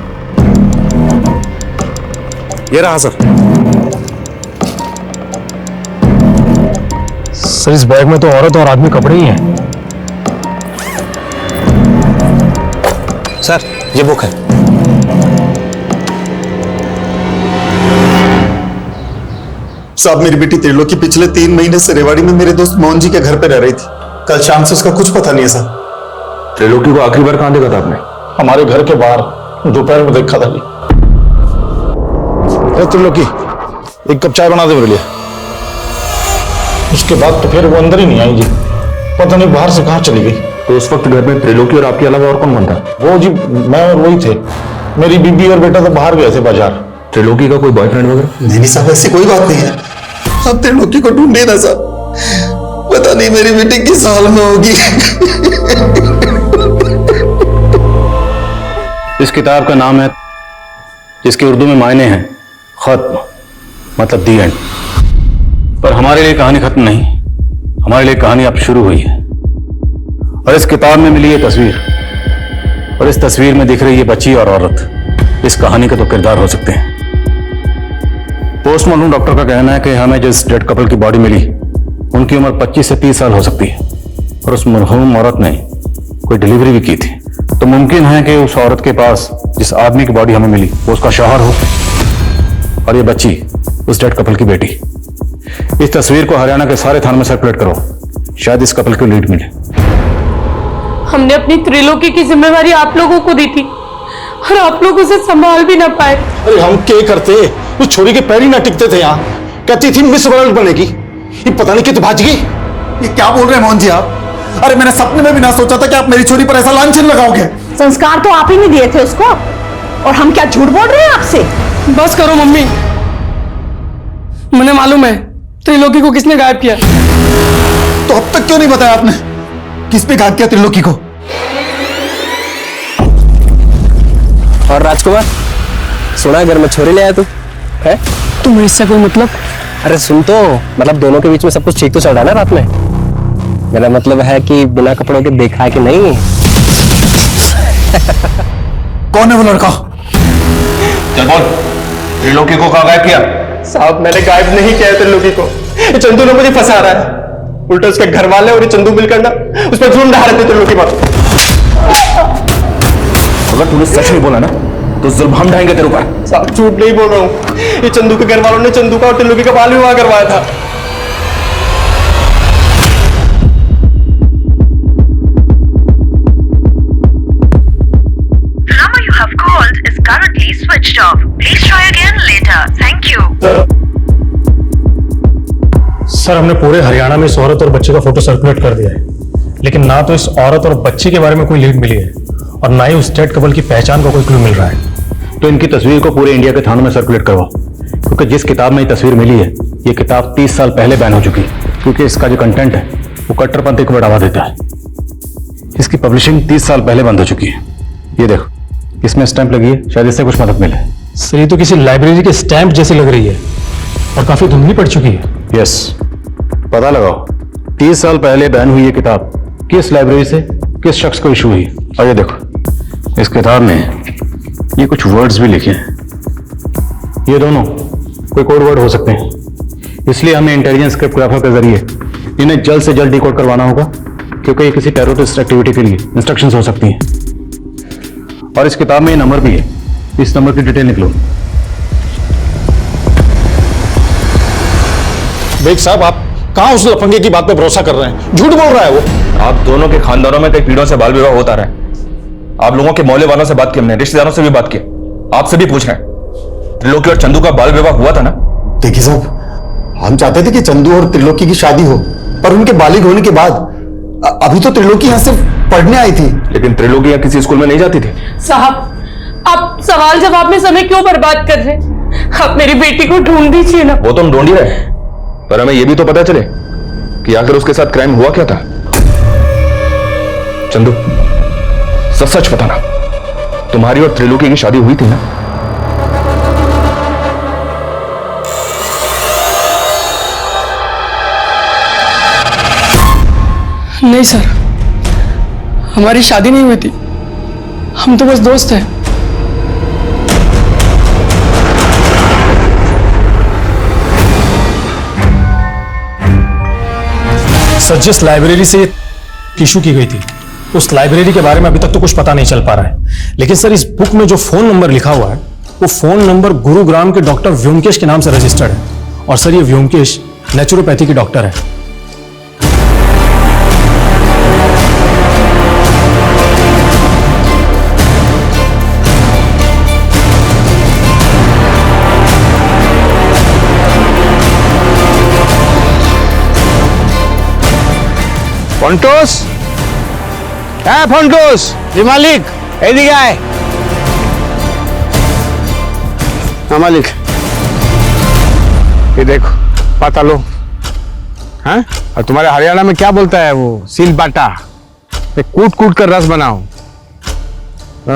ये रहा सर। सर, इस बैग में तो औरत और आदमी कपड़े ही हैं। सर, ये बुक है। साहब, मेरी बेटी त्रिलोकी पिछले 3 महीने से रेवाड़ी में मेरे दोस्त मोहन जी के घर पे रह रही थी। कल शाम से उसका कुछ पता नहीं है सर। त्रिलोकी को आखिरी बार कहां देखा था आपने? हमारे घर के बाहर दोपहर में देखा था। त्रिलोकी, एक कप चाय बना दे मेरे लिए। उसके बाद तो फिर वो अंदर ही नहीं आई जी, पता नहीं बाहर से कहां चली गई। तो उस वक्त घर में त्रिलोकी और आपके अलावा और कौन था? वो जी मैं और वही थे। मेरी बीबी और बेटा तो बाहर गए थे बाजार। त्रिलोकी का कोई बॉयफ्रेंड वगैरह? नहीं साहब, ऐसी कोई बात नहीं है। आप त्रिलोकी को ढूंढे ना साहब, पता नहीं मेरी बेटी किस हाल में होगी। इस किताब का नाम है, जिसके उर्दू में मायने हैं खत्म, मतलब दी एंड। पर हमारे लिए कहानी खत्म नहीं, हमारे लिए कहानी अब शुरू हुई है। और इस किताब में मिली ये तस्वीर, और इस तस्वीर में दिख रही है बच्ची और औरत, इस कहानी के तो किरदार हो सकते हैं। पोस्टमार्टम डॉक्टर का कहना है कि हमें जिस डेड कपल की बॉडी मिली, उनकी उम्र 25 से 30 साल हो सकती है, और उस मरहूम औरत ने कोई डिलीवरी भी की थी। तो मुमकिन है कि उस औरत के पास जिस आदमी की बॉडी हमें मिली वो उसका शौहर हो, और ये बच्ची उस डेड कपल की बेटी। इस तस्वीर को हरियाणा के सारे थानों में सर्कुलेट करो, शायद इस कपल को लीड मिले। हमने अपनी त्रिलोकी की जिम्मेवारी आप लोगों को दी थी और आप लोग उसे संभाल भी ना पाए। अरे हम क्या करते, उस छोरी के पैर ही ना टिकते थे। यहाँ कहती थी मिस वर्ल्ड बनेगी, ये पता नहीं कितनी भाज गई। ये क्या बोल रहे हैं मोहन जी आप? अरे मैंने सपने में भी ना सोचा था कि आप मेरी छोरी पर ऐसा लांछन लगाओगे। संस्कार तो आप ही नहीं दिए थे उसको, और हम क्या झूठ बोल रहे हैं आपसे? बस करो मम्मी, मुझे मालूम है त्रिलोकी को किसने गायब किया। तो अब तक क्यों नहीं बताया आपने? किस पे गायब किया त्रिलोकी को? और राजकुमार, सुना घर में छोरी ले आया तू है? तुम्हें इससे कोई मतलब? अरे सुन तो, मतलब दोनों के बीच में सब कुछ ठीक तो चल रहा है ना रात में? मेरा मतलब है कि बिना कपड़ों के देखा है कि नहीं? कौन है वो लड़का? चल बोल, त्रिलोकी को कहाँ गायब किया? साहब, मैंने गायब नहीं किया है त्रिलोकी को, ये चंदू ने मुझे फंसा रहा है। उल्टा उसके घर वाले और ये चंदू मिलकर ना उस पर जुर्म ढा रहे थे त्रिलोकी पर। अगर तूने सच नहीं बोला ना तो जुल्म हम ढाएंगे तेरे ऊपर। साहब झूठ नहीं बोल रहा हूँ, ये चंदू के घर वालों ने चंदू का और त्रिलोकी का बाल विवाह करवाया था। number you have called is currently switched off. Please try again later. Thank you. Sir, हमने पूरे हरियाणा में इस औरत और बच्चे का फोटो सर्कुलेट कर दिया है, लेकिन ना तो इस औरत और बच्चे के बारे में कोई लीड मिली है और ना ही उस डेड कपल की पहचान का कोई क्लू मिल रहा है। तो इनकी तस्वीर को पूरे इंडिया के थानों में सर्कुलेट करवाओ, क्योंकि जिस किताब में ये तस्वीर मिली है ये किताब 30 साल पहले बैन हो चुकी है, क्योंकि इसका जो कंटेंट है वो कट्टरपंथी को बढ़ावा देता है। इसकी पब्लिशिंग 30 साल पहले बंद हो चुकी है। ये देखो, इसमें स्टैंप लगी है, शायद इससे कुछ मदद मिले। सर ये तो किसी लाइब्रेरी के स्टैंप जैसी लग रही है और काफी धुंधली पड़ चुकी है। यस, पता लगाओ 30 साल पहले बैन हुई ये किताब किस लाइब्रेरी से किस शख्स को इशू हुई। और ये देखो, इस किताब में ये कुछ वर्ड्स भी लिखे हैं। ये दोनों कोई कोड वर्ड हो सकते हैं, इसलिए हमें इंटेलिजेंस क्रिप्टोग्राफर के जरिए इन्हें जल्द से जल्द डिकोड करवाना होगा, क्योंकि ये किसी टेररिस्ट एक्टिविटी के लिए इंस्ट्रक्शंस हो सकती हैं। और इस किताब में ये नंबर भी है, इस नंबर की डिटेल निकलो। बेग साहब, आप कहां उस लफंगे की बात पे भरोसा कर रहे हैं? झूठ बोल रहा है वो। आप दोनों के खानदानों में कई पीढ़ियों से बाल विवाह होता रहा है। आप लोगों के मोहल्ले वालों से बात की हमने, रिश्तेदारों से भी बात की, आपसे भी पूछ रहे हैं। त्रिलोकी और चंदू का बाल विवाह हुआ था ना? देखिए साहब, हम चाहते थे कि चंदू और त्रिलोकी की शादी हो, पर उनके बालिग होने के बाद अभी तो त्रिलोकी यहाँ सिर्फ पढ़ने आई थी। लेकिन त्रिलोकी यहाँ किसी स्कूल में नहीं जाती थी। साहब, आप सवाल जवाब में समय क्यों बर्बाद कर रहे हैं? आप मेरी बेटी को ढूंढ दीजिए ना। वो तो हम ढूंढ ही रहे, पर हमें यह भी तो पता चले कि आखिर उसके साथ क्राइम हुआ क्या था। चंदू, सच सच बताना, तुम्हारी और त्रिलोकी की शादी हुई थी ना? नहीं सर, हमारी शादी नहीं हुई थी, हम तो बस दोस्त हैं। सर, जिस लाइब्रेरी से इशू की गई थी उस लाइब्रेरी के बारे में अभी तक तो कुछ पता नहीं चल पा रहा है। लेकिन सर, इस बुक में जो फोन नंबर लिखा हुआ है वो फोन नंबर गुरुग्राम के डॉक्टर व्योमकेश के नाम से रजिस्टर्ड है। और सर, ये व्योमकेश नेचुरोपैथी के डॉक्टर है। ফন্টোস, হ্যাঁ ফন্টোস, জি মালিক এদিকে আয়। हाँ मालिक, ये देखो पता लो। हाँ, और तुम्हारे हरियाणा में क्या बोलता है वो, सील बाटा। कूट कूट कर रस बनाओ,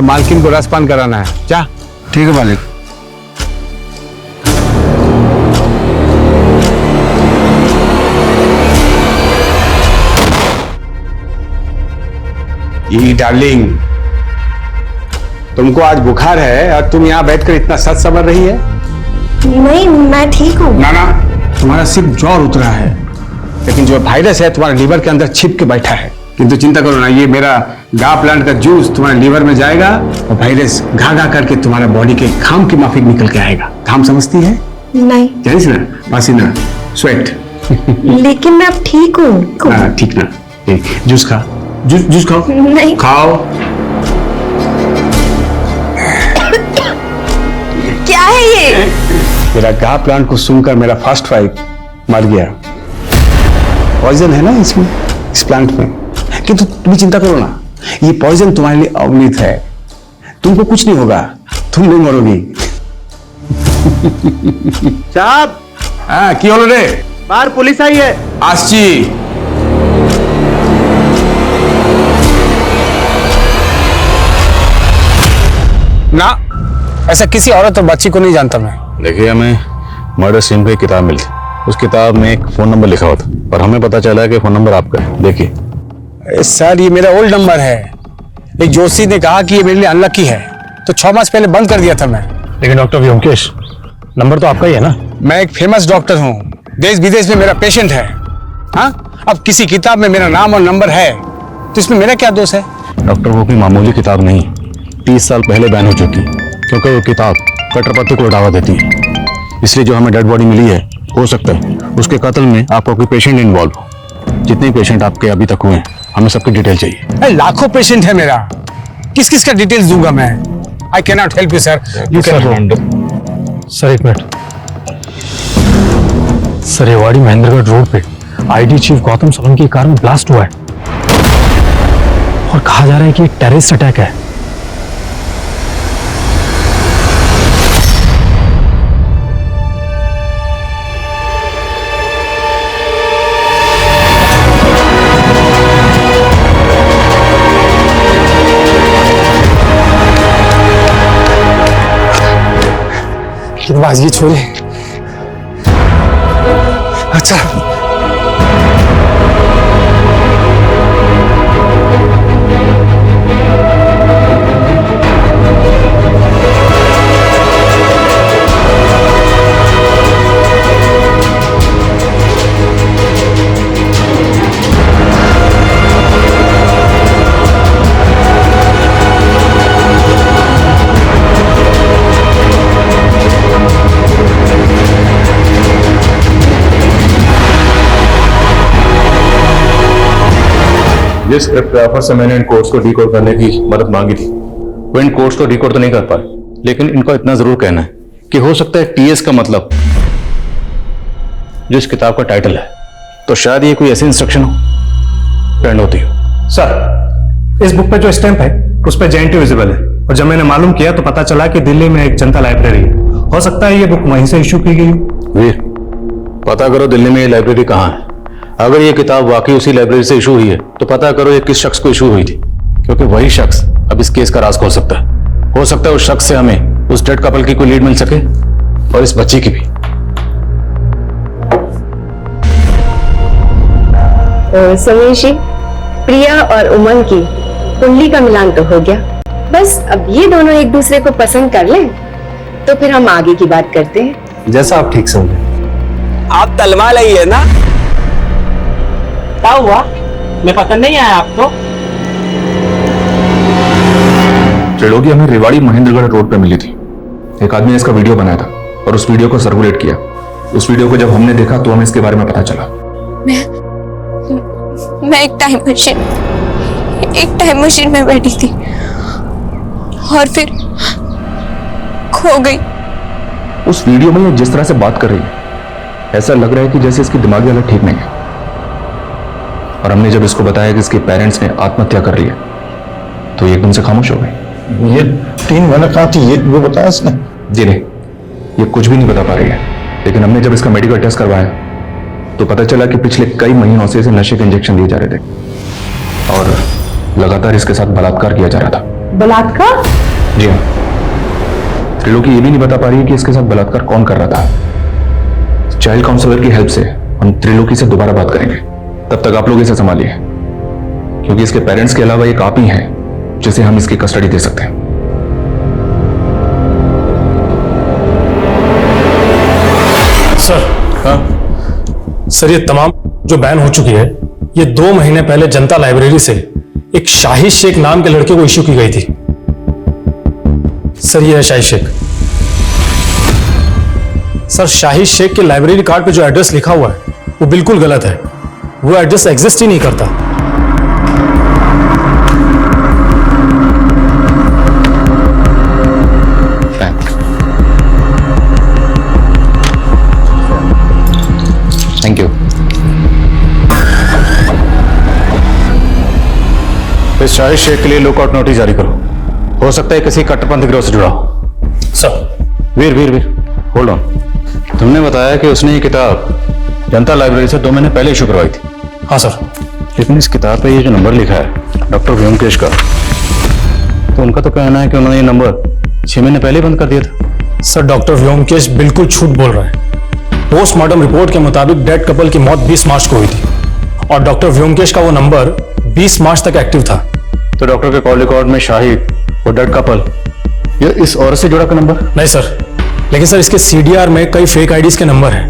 मालकिन को रसपान कराना है। जा। ठीक है मालिक। ये डार्लिंग, तुमको आज बुखार है और तुम यहाँ बैठकर इतना सच समझ रही है? नहीं, मैं ठीक हूँ। ना ना, तुम्हारा सिर्फ ज्वर उतरा है, लेकिन जो वायरस है तुम्हारे लीवर के अंदर छिप के बैठा है। किंतु चिंता करो ना, ये मेरा गा प्लांट का जूस तुम्हारे लीवर में जाएगा और वायरस घा घा करके तुम्हारा बॉडी के घाम की माफिक निकल के आएगा। घाम समझती है? नहीं। जानिस ना, पसीना, स्वेट। लेकिन मैं अब ठीक हूँ। हाँ ठीक ना, जूस खा, जूस खाओ। नहीं खाओ। क्या है ये? मेरा गा प्लांट को सुनकर मेरा फर्स्ट वाइफ मर गया। पॉइजन है ना इसमें, इस प्लांट में। किंतु तुम चिंता करो ना, ये पॉइजन तुम्हारे लिए अमृत है। तुमको कुछ नहीं होगा, तुम नहीं मरोगी। साहब। हाँ, की होलो रे? बाहर पुलिस आई है। आसची। ना, ऐसा किसी औरत और बच्ची को नहीं जानता मैं। देखिए, हमें मर्डर सीन पे एक किताब मिली, उस किताब में एक फोन नंबर लिखा हुआ था और हमें पता चला कि फोन नंबर आपका है। देखिए सर, ये मेरा ओल्ड नंबर है। एक जोशी ने कहा कि ये मेरे लिए अनलकी है, तो 6 मास पहले बंद कर दिया था मैं। लेकिन डॉक्टर व्योमकेश, नंबर तो आपका ही है ना? मैं एक फेमस डॉक्टर हूँ, देश विदेश में मेरा पेशेंट है। हाँ, अब किसी किताब में मेरा नाम और नंबर है तो इसमें मेरा क्या दोष है? डॉक्टर, वो कोई मामूली किताब नहीं, 30 साल पहले बैन हो चुकी, क्योंकि वो किताब कट्टरपंथी को बढ़ावा देती है। इसलिए जो हमें डेड बॉडी मिली है, हो सकता है उसके कत्ल में आपका कोई पेशेंट इन्वॉल्व हो। जितने पेशेंट आपके अभी तक हुए हैं, हमें सबकी डिटेल चाहिए। लाखों पेशेंट है मेरा, किस किस का डिटेल्स दूंगा मैं? I can not help you sir. You can. Sir एक minute. Sir, Rewari Mahendragarh road पे आईडी चीफ गौतम सोलंकी की कार में ब्लास्ट हुआ है और कहा जा रहा है कि टेररिस्ट अटैक है। भागबाज ये छोरी। अच्छा जिस क्रिप्टोग्राफर से मैंने इन कोड्स को डिकोड करने की मदद मांगी थी वो इन कोड्स को डिकोड तो नहीं कर पाए, लेकिन इनको इतना जरूर कहना है कि हो सकता है टीएस का मतलब जो इस किताब का टाइटल है, तो शायद ये कोई ऐसी इंस्ट्रक्शन हो ट्रेंड होती हो। सर, इस बुक पे जो स्टैंप है उस पर JNT विजिबल है, और जब मैंने मालूम किया तो पता चला कि दिल्ली में एक जनता लाइब्रेरी है। हो सकता है ये बुक वहीं से इशू की गई। वीर, पता करो दिल्ली में ये लाइब्रेरी कहाँ है। अगर ये किताब वाकई उसी लाइब्रेरी से इशू हुई है तो पता करो ये किस शख्स को इशू हुई थी, क्योंकि वही शख्स अब इस केस का राज खोल सकता है। हो सकता है उस शख्स से हमें उस डेड कपल की कोई लीड मिल सके और इस बच्ची की भी। समीर जी, प्रिया और उमंग की कुंडली का मिलान तो हो गया, बस अब ये दोनों एक दूसरे को पसंद कर लें तो फिर हम आगे की बात करते हैं। जैसा आप ठीक समझे। आप तलवा लई है ना? क्या हुआ? मैं पसंद नहीं आया आपको? त्रिलोकी हमें रेवाड़ी महेंद्रगढ़ रोड पे मिली थी। एक आदमी ने इसका वीडियो बनाया था और उस वीडियो को सर्कुलेट किया। उस वीडियो को जब हमने देखा तो हमें इसके बारे में पता चला। मैं एक टाइम मशीन में बैठी थी और फिर खो गई। उस वीडियो में ये जिस तरह से बात कर रही है ऐसा लग रहा है कि जैसे इसकी दिमागी हालत ठीक नहीं है। और हमने जब इसको बताया कि इसके पेरेंट्स ने आत्महत्या कर ली है तो ये एकदम से खामोश हो गई। ये 3 महीने कहाँ थी ये वो बताया इसने? जी नहीं, ये कुछ भी नहीं बता पा रही है। लेकिन हमने जब इसका मेडिकल टेस्ट करवाया तो पता चला कि पिछले कई महीनों से इसे नशे के इंजेक्शन दिए जा रहे थे और लगातार इसके साथ बलात्कार किया जा रहा था। बलात्कार? जी हाँ। त्रिलोकी ये भी नहीं बता पा रही है कि इसके साथ बलात्कार कौन कर रहा था। चाइल्ड काउंसलर की हेल्प से हम त्रिलोकी से दोबारा बात करेंगे। तब तक आप लोग इसे संभालिए, क्योंकि इसके पेरेंट्स के अलावा एक आप ही हैं जिसे हम इसकी कस्टडी दे सकते हैं। सर, हाँ सर, ये तमाम जो बैन हो चुकी है ये 2 महीने पहले जनता लाइब्रेरी से एक शाहिद शेख नाम के लड़के को इश्यू की गई थी। सर, ये है शाहिद शेख। सर, शाहिद शेख के लाइब्रेरी कार्ड पे जो एड्रेस लिखा हुआ है वो बिल्कुल गलत है। वो एड्रेस एग्जिस्ट ही नहीं करता। Thank you. इस शाहिद शेख के लिए लुकआउट नोटिस जारी करो। हो सकता है किसी कट्टरपंथी गिरोह से जुड़ा हो। Sir. Veer Veer Veer hold on. तुमने बताया कि उसने ये किताब जनता लाइब्रेरी से 2 महीने पहले इशू करवाई थी। हाँ सर। लेकिन इस किताब पे ये जो नंबर लिखा है डॉक्टर व्योमकेश का, तो उनका तो कहना है कि उन्होंने ये नंबर 6 महीने पहले बंद कर दिया था। सर, डॉक्टर व्योमकेश बिल्कुल झूठ बोल रहा है। पोस्टमार्टम रिपोर्ट के मुताबिक डेड कपल की मौत 20 मार्च को हुई थी और डॉक्टर व्योमकेश का वो नंबर 20 मार्च तक एक्टिव था। तो डॉक्टर के कॉल रिकॉर्ड में शाहिद और डेड कपल ये इस औरत से जुड़ा का नंबर? नहीं सर, लेकिन सर इसके CDR में कई फेक आईडीज के नंबर हैं।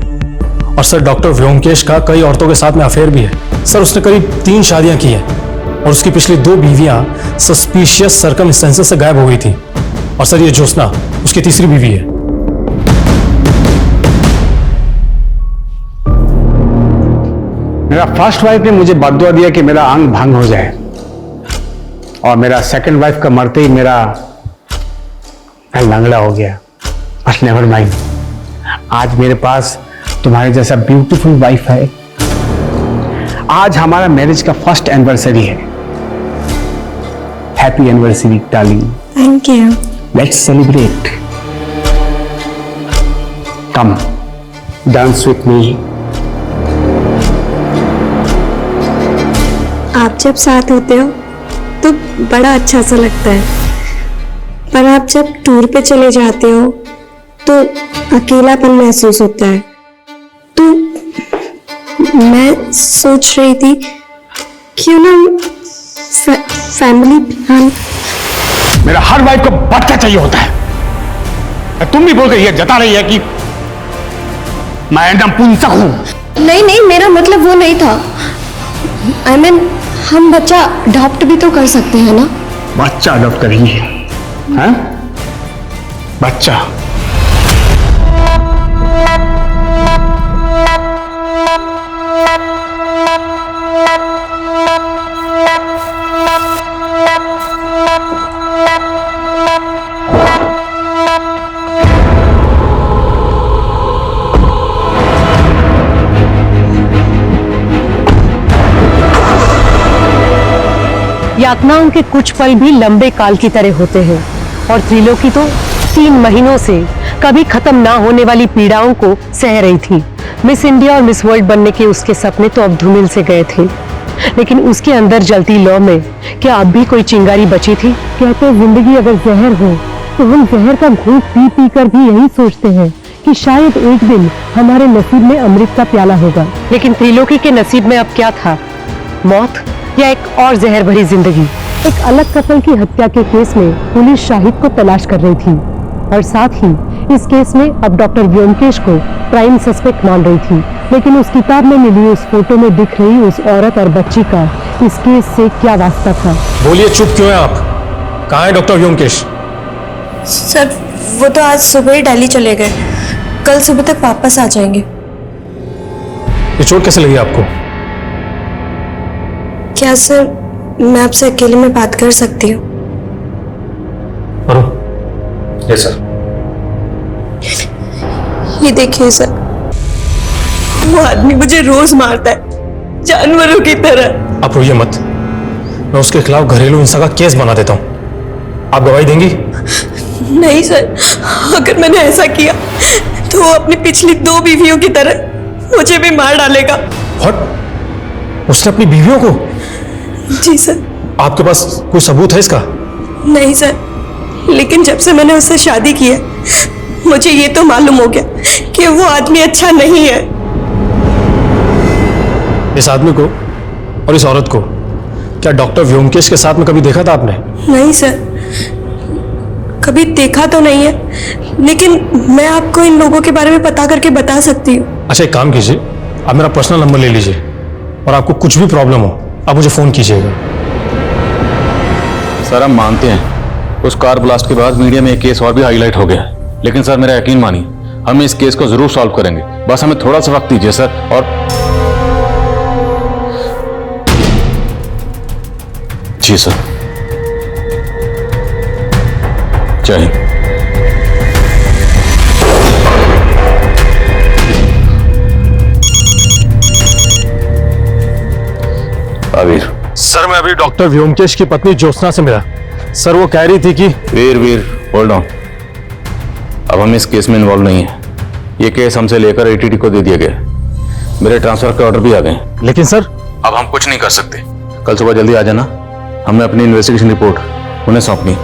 और सर, डॉक्टर व्योमकेश का कई औरतों के साथ में अफेयर भी है। सर, उसने करीब 3 शादियां की हैं और उसकी पिछली 2 बीवियां सस्पिशियस सर्कमस्टेंसेस से गायब हो गई थी। और सर, ये ज्योत्सना उसकी तीसरी बीवी है। मेरा फर्स्ट वाइफ ने मुझे बददुआ दिया कि मेरा अंग भंग हो जाए, और मेरा सेकंड वाइफ का मरते ही मेरा लंगड़ा हो गया। बट नेवर माइंड, आज मेरे पास तुम्हारे जैसा ब्यूटीफुल वाइफ है। आज हमारा मैरिज का फर्स्ट एनिवर्सरी है। Happy anniversary darling. Thank you. Let's celebrate. Come dance with me. आप जब साथ होते हो तो बड़ा अच्छा सा लगता है, पर आप जब टूर पे चले जाते हो तो अकेलापन महसूस होता है। तो मैं सोच रही थी क्यों ना फैमिली प्लान। मेरा हर वाइफ को बच्चा चाहिए होता है। तुम भी बोल कर ये जता रही है कि मैं एकदम पुंसक हूं। नहीं नहीं, मेरा मतलब वो नहीं था। I mean, हम बच्चा अडॉप्ट भी तो कर सकते हैं ना। बच्चा अडॉप्ट करेंगे? हैं? बच्चा? यातनाओं के कुछ पल भी लंबे काल की तरह होते हैं और त्रिलोकी तो 3 महीनों से कभी खत्म ना होने वाली पीड़ाओं को सह रही थी। मिस इंडिया और मिस वर्ल्ड बनने के उसके सपने तो अब धूमिल से गए थे, लेकिन उसके अंदर जलती लौ में क्या अब भी कोई चिंगारी बची थी? कहते जिंदगी अगर जहर हो तो हम जहर का घूंट पी पी कर भी यही सोचते हैं कि शायद एक दिन हमारे नसीब में अमृत का प्याला होगा। लेकिन त्रिलोकी के नसीब में अब क्या था? मौत या एक और जहर भरी जिंदगी? एक अलग कपल की हत्या के केस में पुलिस शाहिद को तलाश कर रही थी और साथ ही इस केस में अब डॉक्टर व्योमकेश को प्राइम सस्पेक्ट मान रही थी। लेकिन उस किताब में मिली उस फोटो में दिख रही उस औरत और बच्ची का इस केस से क्या वास्ता था? बोलिए, चुप क्यों है आप? कहाँ है डॉक्टर व्योमकेश? सर वो तो आज सुबह ही दिल्ली चले गए, कल सुबह तक वापस आ जाएंगे। ये चोट कैसे लगी आपको? क्या सर मैं आपसे अकेले में बात कर सकती हूँ? Yes sir. ये देखिए सर, वो आदमी मुझे रोज मारता है जानवरों की तरह। आप रोइए मत, मैं उसके खिलाफ घरेलू हिंसा का केस बना देता हूँ। आप गवाही देंगी? नहीं सर, अगर मैंने ऐसा किया तो वो अपनी पिछली 2 बीवियों की तरह मुझे भी मार डालेगा। What? उसने अपनी बीवियों को? जी सर। आपके पास कोई सबूत है इसका? नहीं सर, लेकिन जब से मैंने उससे शादी की है मुझे ये तो मालूम हो गया कि वो आदमी अच्छा नहीं है। इस आदमी को और इस औरत को क्या डॉक्टर व्योमकेश के साथ में कभी देखा था आपने? नहीं सर, कभी देखा तो नहीं है, लेकिन मैं आपको इन लोगों के बारे में पता करके बता सकती हूँ। अच्छा, एक काम कीजिए, आप मेरा पर्सनल नंबर ले लीजिए और आपको कुछ भी प्रॉब्लम हो आप मुझे फोन कीजिएगा। सर हम मानते हैं उस कार ब्लास्ट के बाद मीडिया में एक केस और भी हाईलाइट हो गया, लेकिन सर मेरा यकीन मानिए हम इस केस को जरूर सॉल्व करेंगे। बस हमें थोड़ा सा वक्त दीजिए सर। और जी सर, जय हिंद। वीर सर, मैं अभी डॉक्टर व्योमकेश की पत्नी ज्योत्सना से मिला। सर वो कह रही थी कि वीर होल्ड ऑन, अब हम इस केस में इन्वॉल्व नहीं है। ये केस हमसे लेकर एटीटी को दे दिया गया, मेरे ट्रांसफर के ऑर्डर भी आ गए। लेकिन सर अब हम कुछ नहीं कर सकते। कल सुबह जल्दी आ जाना, हमने अपनी इन्वेस्टिगेशन रिपोर्ट उन्हें सौंपनी।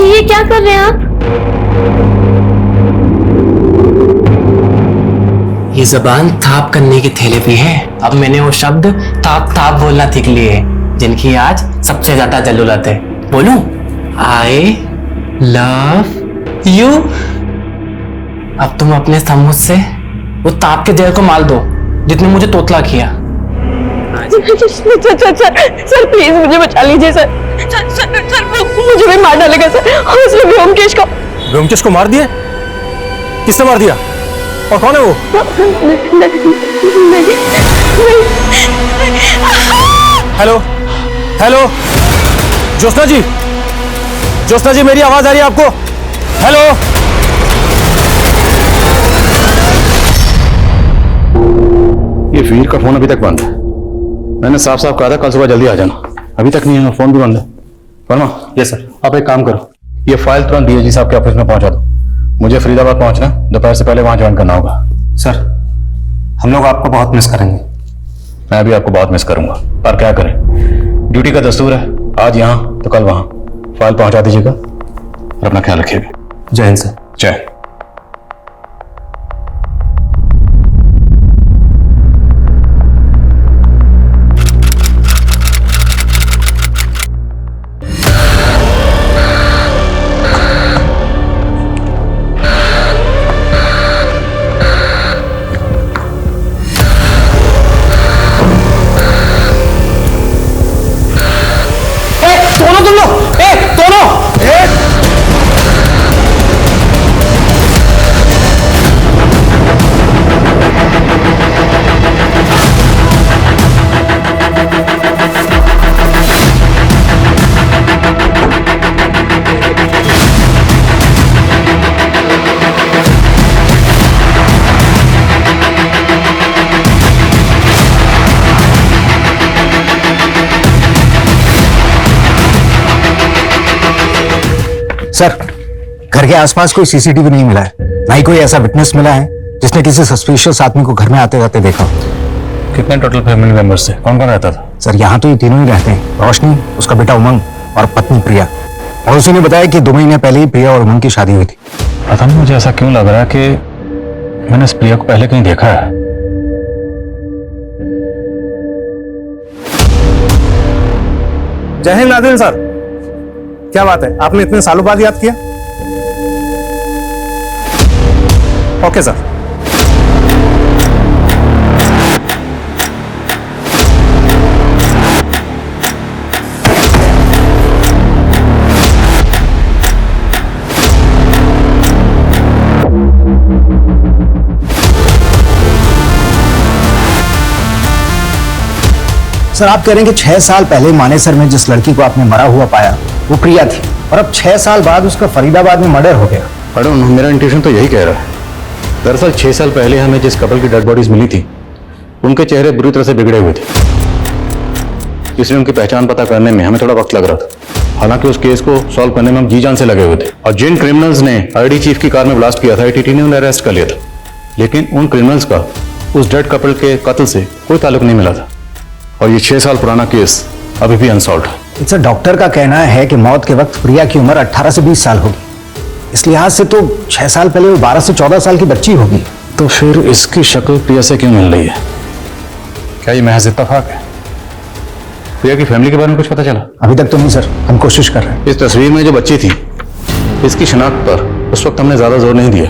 ये क्या कर रहे हैं आप? ये जबान थाप करने की थेरेपी है। अब मैंने वो शब्द थाप थाप बोलना सीख लिए हैं जिनकी आज सबसे ज्यादा जरूरत है। बोलूं? I love you. अब तुम अपने समूह से वो ताप के जहर को मार दो जितने मुझे तोतला किया। सर प्लीज मुझे बचा लीजिए सर। सर मुझे भी मार डालेगा सर, और उसने व्योमकेश को। व्योमकेश को मार दिया? किसने मार दिया और कौन है वो? हेलो हेलो, ज्योत्सना जी, ज्योत्सना जी मेरी आवाज आ रही है आपको? हेलो ये वीर का फोन अभी तक बंद है। मैंने साफ साफ कहा था कल सुबह जल्दी आ जाना, अभी तक नहीं है, फोन भी बंद है। Verma, yes sir. आप एक काम करो, ये फाइल तुरंत डीएजी साहब के ऑफिस में पहुंचा दो। मुझे फरीदाबाद पहुंचना, दोपहर से पहले वहां ज्वाइन करना होगा। सर हम लोग आपको बहुत मिस करेंगे। मैं भी आपको बहुत मिस करूंगा, पर क्या करें, ड्यूटी का दस्तूर है, आज यहाँ तो कल वहां। फाइल पहुंचा दीजिएगा और अपना ख्याल रखिएगा। जय हिंद सर। जय। सर, घर के आसपास कोई सीसीटीवी नहीं मिला है, ना ही कोई ऐसा विटनेस मिला है जिसने किसी सस्पिशियस आदमी को घर में आते जाते देखा। कितने टोटल फैमिली मेंबर्स थे, कौन कौन रहता था? सर, यहाँ तो ये तीनों ही रहते हैं, रोशनी, उसका बेटा उमंग और पत्नी प्रिया। और उसी ने बताया कि 2 महीने पहले ही प्रिया और उमंग की शादी हुई थी। पता नहीं मुझे ऐसा क्यों लग रहा है कि मैंने इस प्रिया को पहले कहीं देखा है। जय हिंद नादिन सर, क्या बात है, आपने इतने सालों बाद याद किया। Okay sir. सर, आप कह रहे हैं कि 6 साल पहले मानेसर में जिस लड़की को आपने मरा हुआ पाया वो प्रिया थी, और अब 6 साल बाद उसका फरीदाबाद में मर्डर हो गया। अरे मेरा इंट्यूशन तो यही कह रहा है। दरअसल 6 साल पहले हमें जिस कपल की डेड बॉडीज मिली थी उनके चेहरे बुरी तरह से बिगड़े हुए थे, इसलिए उनकी पहचान पता करने में हमें थोड़ा वक्त लग रहा था। हालांकि उस केस को सॉल्व करने में हम जी जान से लगे हुए थे, और जिन क्रिमिनल्स ने आईडी चीफ की कार में ब्लास्ट किया था ATT ने उन्हें अरेस्ट कर लिया था, लेकिन उन क्रिमिनल्स का उस डेड कपल के कत्ल से कोई ताल्लुक नहीं मिला था, और ये 6 साल पुराना केस अभी भी अनसॉल्व्ड है। सर, डॉक्टर का कहना है कि मौत के वक्त प्रिया की उम्र 18 से 20 साल होगी, इस लिहाज से तो 6 साल पहले वो 12 से 14 साल की बच्ची होगी। तो फिर इसकी शक्ल प्रिया से क्यों मिल रही है? क्या ये महज इत्तेफाक है? प्रिया की फैमिली के बारे में कुछ पता चला? अभी तक तो नहीं सर, हम कोशिश कर रहे हैं। इस तस्वीर में जो बच्ची थी इसकी शिनाख्त पर उस वक्त हमने ज्यादा जोर नहीं दिया,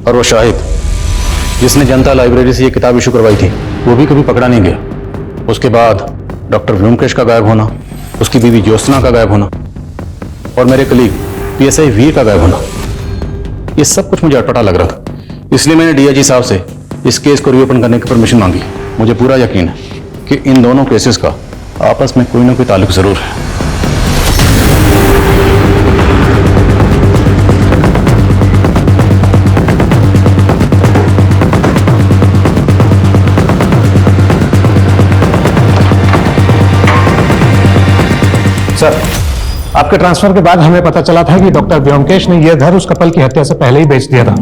और वो शाहिद जिसने जनता लाइब्रेरी से ये किताब इशू करवाई थी वो भी कभी पकड़ा नहीं गया। उसके बाद डॉक्टर व्योमकेश का गायब होना, उसकी बीवी ज्योत्सना का गायब होना, और मेरे कलीग PSI वीर का गायब होना, ये सब कुछ मुझे अटपटा लग रहा था। इसलिए मैंने DIG साहब से इस केस को रीओपन करने की परमिशन मांगी। मुझे पूरा यकीन है कि इन दोनों केसेस का आपस में कोई ना कोई ताल्लुक जरूर है। सर, आपके ट्रांसफर के बाद हमें पता चला था कि डॉक्टर व्योमकेश ने यह घर उस कपल की हत्या से पहले ही बेच दिया था,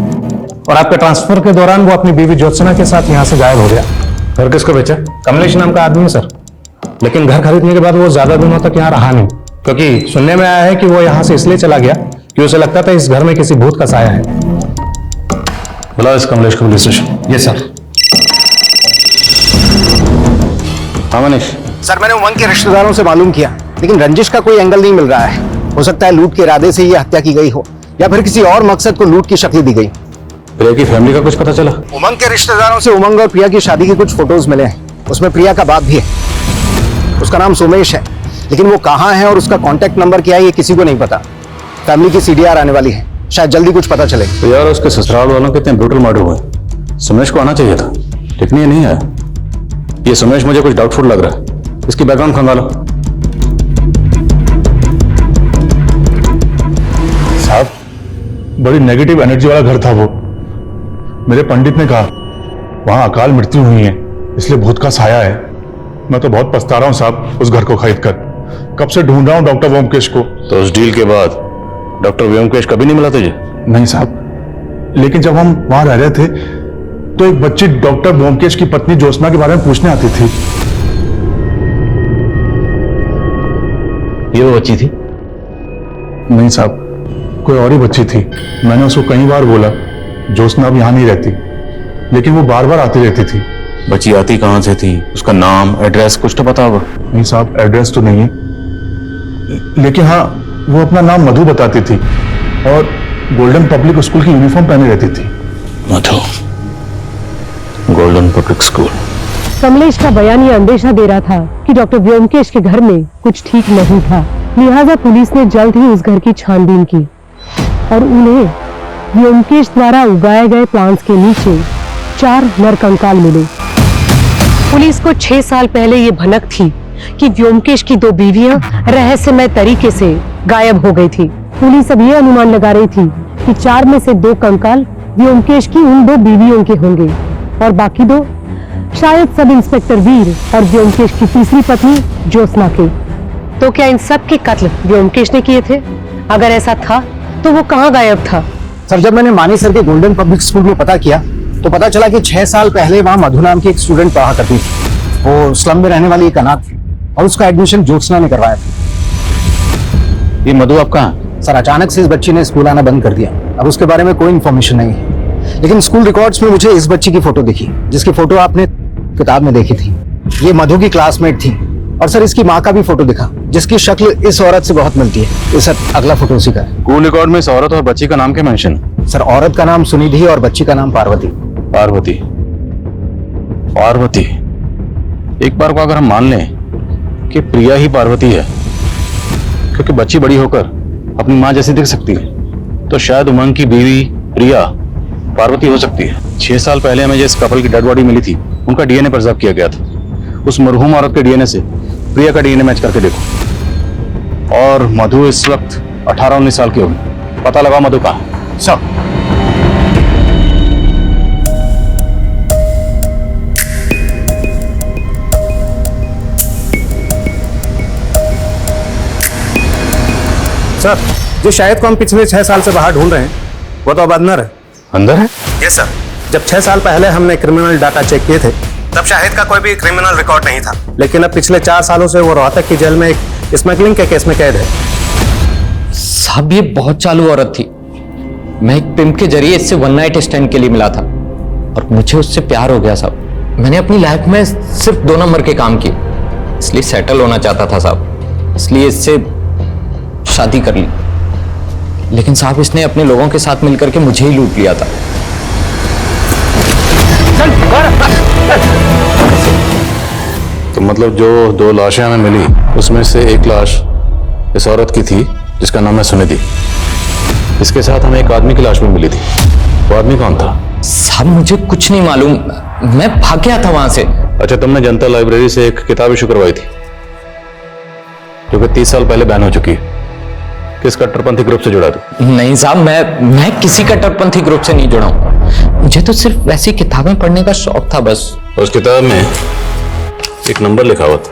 और आपके ट्रांसफर के दौरान वो अपनी बीवी ज्योत्सना के साथ यहाँ से गायब हो गया। घर किसको बेचा? कमलेश नाम का आदमी है सर, लेकिन घर खरीदने के बाद वो ज्यादा दिनों तक यहाँ रहा नहीं, क्योंकि सुनने में आया है कि वो यहाँ से इसलिए चला गया कि उसे लगता था इस घर में किसी भूत का साया है। बुलाओ इस कमलेश को पुलिस स्टेशन। Yes sir. हाँ मनीष। सर, मैंने उमंग के रिश्तेदारों से मालूम किया, लेकिन रंजिश का कोई एंगल नहीं मिल रहा है। हो सकता है लूट के इरादे से ये हत्या की गई हो, या फिर किसी और मकसद को लूट की शक्ल दी गई। प्रिया की फैमिली का कुछ पता चला? उमंग के रिश्तेदारों से उमंग और प्रिया की शादी के कुछ फोटोज मिले हैं, उसमें प्रिया का बाप भी है। उसका नाम सोमेश है, लेकिन वो कहाँ है और उसका कॉन्टेक्ट नंबर क्या है ये किसी को नहीं पता। फैमिली की CDR आने वाली है, शायद जल्दी कुछ पता चले। तो यार, उसके ससुराल वालों के इतने ब्रूटल मर्डर हुए, सोमेश को आना चाहिए था, लेकिन ये नहीं आया। ये सोमेश मुझे कुछ डाउटफुल लग रहा है, इसकी बैकग्राउंड खंगालो। साहब, बड़ी नेगेटिव एनर्जी वाला घर था वो। मेरे पंडित ने कहा वहां अकाल मृत्यु हुई है, इसलिए भूत का साया है। मैं तो बहुत पछता रहा हूं साहब उस घर को खरीद कर। कब से ढूंढ रहा हूं डॉक्टर व्योमकेश को। तो उस डील के बाद डॉक्टर व्योमकेश कभी नहीं मिला तुझे? नहीं साहब, लेकिन जब हम वहां रह रहे थे तो एक बच्ची डॉक्टर ब्योमकेश की पत्नी ज्योत्सना के बारे में पूछने आती थी। ये वो बच्ची थी? नहीं साहब, कोई और ही बच्ची थी। मैंने उसको कई बार बोला ज्योत्सना अब यहाँ नहीं रहती, लेकिन वो बार बार आती रहती थी। बच्ची आती कहाँ से थी? उसका नाम, एड्रेस कुछ तो पता होगा? नहीं साहब, एड्रेस तो नहीं है, लेकिन हाँ वो अपना नाम मधु बताती थी और गोल्डन पब्लिक स्कूल की यूनिफॉर्म पहने रहती थी। मधु, गोल्डन पब्लिक स्कूल। कमलेश का बयान ये अंदेशा दे रहा था कि डॉक्टर व्योमकेश के घर में कुछ ठीक नहीं था, लिहाजा पुलिस ने जल्द ही उस घर की छानबीन की और उन्हें व्योमकेश द्वारा उगाए गए प्लांट्स के नीचे 4 नरकंकाल मिले। पुलिस को 6 साल पहले ये भनक थी कि व्योमकेश की 2 बीवियां रहस्यमय तरीके से गायब हो गई थी। पुलिस अब ये अनुमान लगा रही थी कि 4 में से 2 कंकाल व्योमकेश की उन 2 बीवियों के होंगे और बाकी 2 शायद सब इंस्पेक्टर वीर और व्योमकेश की तीसरी पत्नी ज्योत्सना के। तो क्या इन सब के कत्ल व्योमकेश ने किए थे? अगर ऐसा था तो वो कहाँ गायब था? सर, जब मैंने मानी सर के गोल्डन पब्लिक स्कूल में पता किया तो पता चला कि 6 साल पहले वहाँ मधु नाम की एक स्टूडेंट पढ़ा करती थी। वो स्लम में रहने वाली एक अनाथ थी और उसका एडमिशन ज्योत्सना ने करवाया था। ये मधु आप कहाँ? सर, अचानक से इस बच्ची ने स्कूल आना बंद कर दिया। अब उसके बारे में कोई इन्फॉर्मेशन नहीं है, लेकिन स्कूल रिकॉर्ड्स में मुझे इस बच्ची की फोटो दिखी, जिसकी फोटो आपने किताब में देखी थी। ये मधु की क्लासमेट थी और सर इसकी माँ का भी फोटो दिखा, जिसकी शक्ल इस औरत से बहुत मिलती है। ये सर अगला फोटो उसी का है। स्कूल रिकॉर्ड में इस औरत और बच्ची का नाम क्या मेंशन? सर, औरत का नाम सुनिधि और बच्ची का नाम पार्वती। पार्वती? पार्वती? एक बार को अगर हम मान लें कि प्रिया ही पार्वती है, क्योंकि बच्ची बड़ी होकर अपनी माँ जैसी दिख सकती है, तो शायद उमंग की बीवी प्रिया पार्वती हो सकती है। 6 साल पहले हमें जिस कपल की डेड बॉडी मिली थी, उनका डीएनए प्रिजर्व किया गया था। उस मरहूम औरत के डीएनए से प्रिया का डीएनए मैच करके देखो। और मधु इस वक्त 18-19 साल की होगी। पता लगाओ मधु कहाँ। सब सर, जो शाहिद को हम पिछले 6 साल से बाहर ढूंढ रहे हैं वो तो अब अंदर है। अंदर है? Yes sir. जब 6 साल पहले हमने क्रिमिनल डाटा चेक किए थे तब शाहिद का कोई भी क्रिमिनल रिकॉर्ड नहीं था, लेकिन अब पिछले 4 सालों से वो रोहतक की जेल में एक स्मगलिंग के केस में कैद है। साहब, ये बहुत चालू औरत थी। मैं एक पिम्प के जरिए इससे 1 नाइट स्टैंड के लिए मिला था और मुझे उससे प्यार हो गया साहब। मैंने अपनी लाइफ में सिर्फ 2 नंबर के काम किए, इसलिए सेटल होना चाहता था साहब, इसलिए इससे शादी कर ली। लेकिन साहब, इसने अपने लोगों के साथ मिलकर के मुझे ही लूट लिया था। तो मतलब जो 2 लाशें हमें मिली उसमें से एक लाश इस औरत की थी जिसका नाम है सुनिधि। इसके साथ हमें एक आदमी की लाश भी मिली थी। वो आदमी कौन था? साहब, मुझे कुछ नहीं मालूम, मैं भाग गया था वहां से। अच्छा, तुमने जनता लाइब्रेरी से एक किताब इशू करवाई थी जो कि 30 साल पहले बैन हो चुकी है। किस कट्टरपंथी ग्रुप से जुड़ा था? नहीं साहब, मैं किसी कट्टरपंथी ग्रुप से नहीं जुड़ा हूं। मुझे तो सिर्फ वैसी किताबें पढ़ने का शौक था बस। उस किताब में एक नंबर लिखा हुआ था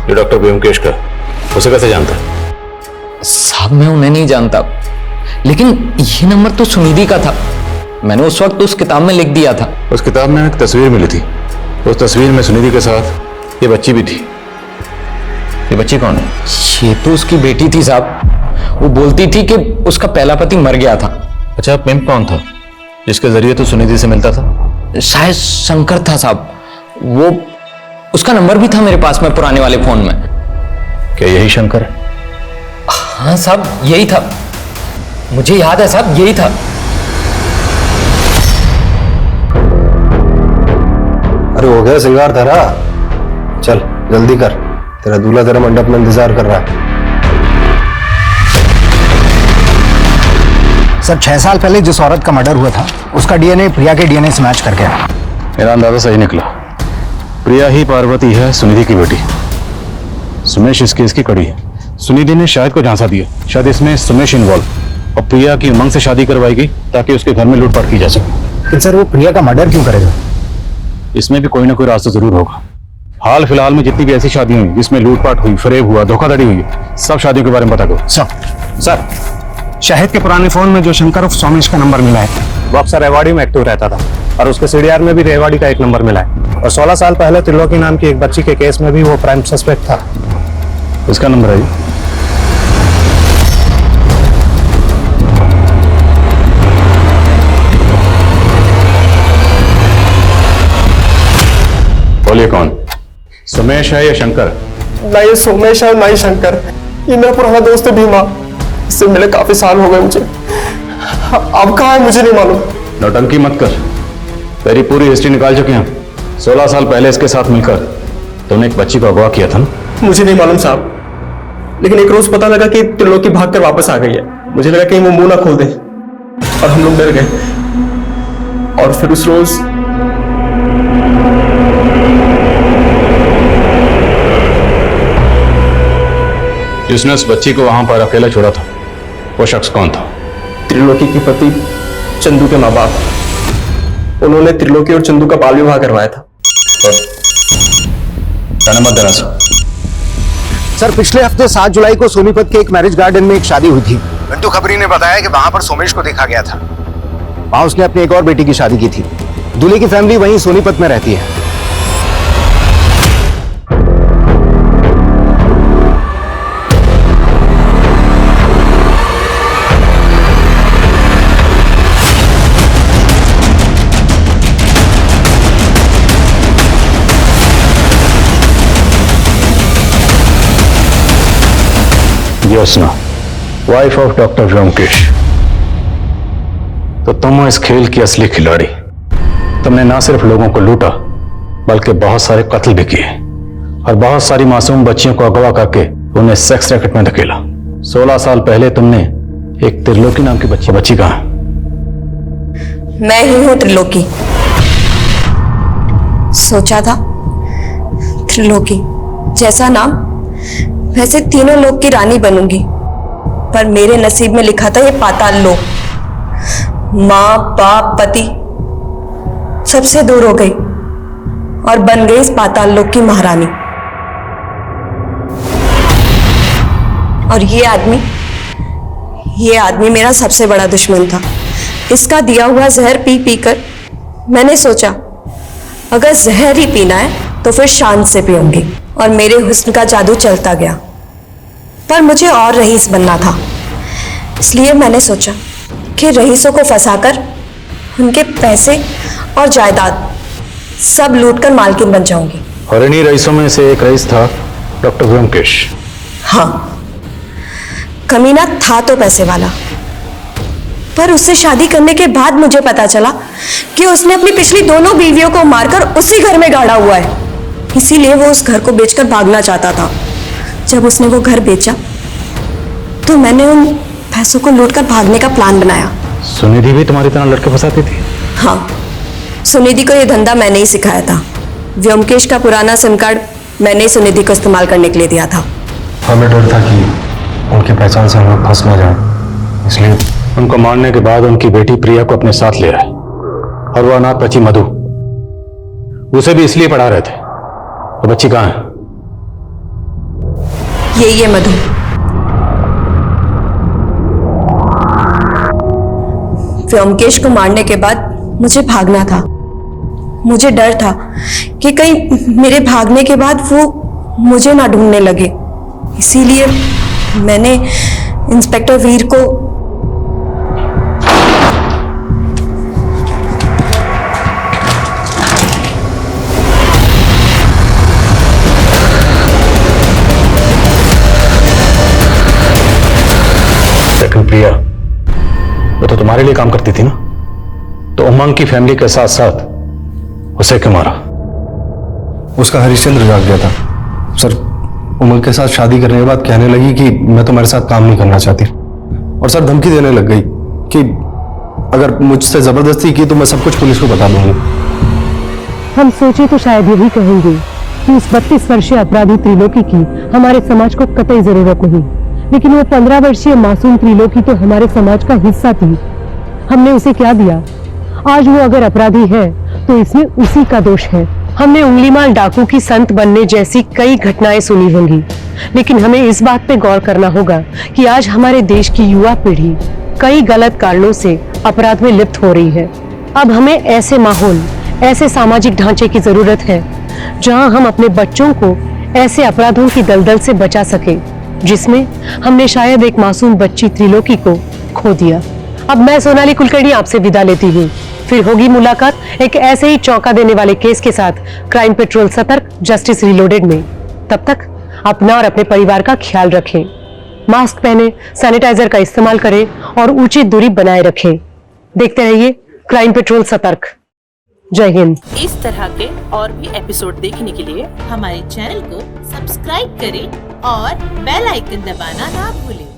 जो डॉक्टर व्योमकेश का। उसे कैसे जानता है? साहब, मैं उन्हें नहीं जानता, लेकिन ये नंबर तो सुनिधि का था। मैंने उस वक्त उस किताब में लिख दिया था। उस किताब में एक तस्वीर मिली थी। उस तस्वीर में सुनिधि के साथ ये बच्ची भी थी। ये बच्ची कौन है? ये तो उसकी बेटी थी साहब। वो बोलती थी कि उसका पहला पति मर गया था। अच्छा, पिंप कौन था जिसके जरिए तो सुनिधि से मिलता था? शायद शंकर था साहब। वो उसका नंबर भी था मेरे पास में पुराने वाले फोन में। क्या यही शंकर है? हाँ साहब, यही था। मुझे याद है साहब, यही था। अरे हो गया सिगार धरा, चल जल्दी कर, तेरा दूल्हा तेरे मंडप में इंतजार कर रहा है। सर, 6 साल पहले जिस औरत का मर्डर हुआ था उसका डीएनए प्रिया के डीएनए से मैच कर गया। मेरा अंदाजा सही निकला। प्रिया ही पार्वती है, सुनिधि की बेटी। सुमेश इस केस की कड़ी है। सुनिधि ने शायद को झांसा दिया, शायद इसमें सुमेश इन्वॉल्व, और प्रिया की उमंग से शादी करवाई गई ताकि उसके घर में लूटपाट की जा सके। लेकिन सर, वो प्रिया का मर्डर क्यों करेगा? इसमें भी कोई ना कोई रास्ता जरूर होगा। हाल फिलहाल में जितनी भी ऐसी शादी हुई जिसमें लूटपाट हुई, फरेब हुआ, धोखाधड़ी हुई, सब शादियों के बारे में पता करो। सर, शाहिद के पुराने फोन में जो शंकर उर्फ सोमेश का नंबर मिला है वो अक्सर अवॉर्डी में एक्टिव रहता था। और उसके सीडीआर में भी रेवाड़ी का एक नंबर मिला है। और 16 साल पहले त्रिलोकी नाम की एक बच्ची के केस में भी वो प्राइम सस्पेक्ट था। इसका नंबर है बोलिए कौन? सुमेश है या शंकर? ना ये सोमेश है और ना ही शंकर, ये मेरा पुराना दोस्त है भीमा, इससे मिले काफी साल हो गए मुझे। अब कहाँ है मुझे नहीं मालूम। नौटंकी मत कर, तेरी पूरी हिस्ट्री निकाल चुके हैं। 16 साल पहले इसके साथ मिलकर तुमने एक बच्ची को अगवा किया था ना? मुझे नहीं मालूम साहब, लेकिन एक रोज पता लगा कि त्रिलोकी भाग कर वापस आ गई है। मुझे लगा कहीं वो मुंह ना खोल दे और हम लोग डर गए। और फिर उस रोज जिसने उस बच्ची को वहां पर अकेला छोड़ा था, वो शख्स कौन था? त्रिलोकी के पति चंदू के माँ बाप। उन्होंने त्रिलोकी और चंदू का बाल विवाह करवाया था। मत देना सर, पिछले हफ्ते 7 जुलाई को सोनीपत के एक मैरिज गार्डन में एक शादी हुई थी। घंटू खबरी ने बताया कि वहां पर सोमेश को देखा गया था। वहां उसने अपनी एक और बेटी की शादी की थी। दूल्हे की फैमिली वहीं सोनीपत में रहती है। Jyotsna, wife of doctor Byomkesh. तो तुम हो इस खेल की असली खिलाड़ी। तुमने ना सिर्फ लोगों को लूटा, बल्कि बहुत सारे कत्ल भी किए और बहुत सारी मासूम बच्चियों को अगवा करके उन्हें सेक्स रैकेट में धकेला। 16 साल पहले तुमने एक त्रिलोकी नाम की बच्ची कहाँ है? मैं ही हूं त्रिलोकी। सोचा था त्रिलोकी जैसा नाम, वैसे तीनों लोक की रानी बनूंगी, पर मेरे नसीब में लिखा था ये पाताल लोक। माँ बाप पति सबसे दूर हो गई और बन गई इस पाताल लोक की महारानी। और ये आदमी मेरा सबसे बड़ा दुश्मन था। इसका दिया हुआ जहर पी पीकर मैंने सोचा अगर जहर ही पीना है तो फिर शान से पीऊंगी, और मेरे हुस्न का जादू चलता गया। पर मुझे और रईस बनना था, इसलिए मैंने सोचा कि रईसों को फंसाकर उनके पैसे और जायदाद सब लूटकर मालकिन बन जाऊंगी। और इन्हीं रईसों में से एक रईस था डॉक्टर व्योमकेश। हाँ, कमीना था तो पैसे वाला, पर उससे शादी करने के बाद मुझे पता चला कि उसने अपनी पिछली दोनों बीवियों को मारकर उसी घर में गाड़ा हुआ है। इसीलिए वो उस घर को बेचकर भागना चाहता था। जब उसने वो घर बेचा तो मैंने उन पैसों को लूटकर भागने का प्लान बनाया। सुनिधि भी तुम्हारी तरह लड़के फंसाती थी? हाँ, सुनिधि को ये धंधा मैंने ही सिखाया था। व्योमकेश का पुराना सिम कार्ड मैंने ही सुनिधि को इस्तेमाल करने के लिए दिया था। हमें डर था कि उनकी पहचान से हम लोग फंस ना जाए, इसलिए उनको मारने के बाद उनकी बेटी प्रिया को अपने साथ ले आए। और वो अनाथ बच्ची मधु, उसे भी इसलिए पढ़ा रहे थे। तो बच्ची कहाँ है? ये मधु। व्योमकेश को मारने के बाद मुझे भागना था। मुझे डर था कि कहीं मेरे भागने के बाद वो मुझे ना ढूंढने लगे। इसीलिए मैंने इंस्पेक्टर वीर को लेकिन प्रिया, वो तो तुम्हारे लिए काम करती थी ना, तो उमंग की फैमिली के साथ साथ उसे क्यों मारा? उसका हरिश्चंद्र जाग गया था सर। उमंग के साथ शादी करने के बाद कहने लगी कि मैं तुम्हारे साथ काम नहीं करना चाहती, और सर धमकी देने लग गई कि अगर मुझसे जबरदस्ती की तो मैं सब कुछ पुलिस को बता दूंगी। हम सोचे तो शायद यही कहेंगे कि उस 32 वर्षीय अपराधी त्रिलोकी की हमारे समाज को कतई जरूरत नहीं, लेकिन वो 15 वर्षीय मासूम त्रिलोकी तो हमारे समाज का हिस्सा थी। हमने उसे क्या दिया? आज वो अगर अपराधी है तो इसमें उसी का दोष है। हमने उंगलीमाल डाकू की संत बनने जैसी कई घटनाएं सुनी होंगी, लेकिन हमें इस बात पे गौर करना होगा कि आज हमारे देश की युवा पीढ़ी कई गलत कारणों से अपराध में लिप्त हो रही है। अब हमें ऐसे माहौल, ऐसे सामाजिक ढांचे की जरूरत है जहां हम अपने बच्चों को ऐसे अपराधों की दलदल से बचा सके जिसमें हमने शायद एक मासूम बच्ची त्रिलोकी को खो दिया। अब मैं सोनाली कुलकर्णी आपसे विदा लेती हूँ। फिर होगी मुलाकात एक ऐसे ही चौंका देने वाले केस के साथ क्राइम पेट्रोल सतर्क जस्टिस रिलोडेड में। तब तक अपना और अपने परिवार का ख्याल रखें, मास्क पहने, सैनिटाइजर का इस्तेमाल करें और उचित दूरी बनाए रखें। देखते रहिए क्राइम पेट्रोल सतर्क। जय हिंद। इस तरह के और भी एपिसोड देखने के लिए हमारे चैनल को सब्सक्राइब करें और बेल आइकन दबाना ना भूलें।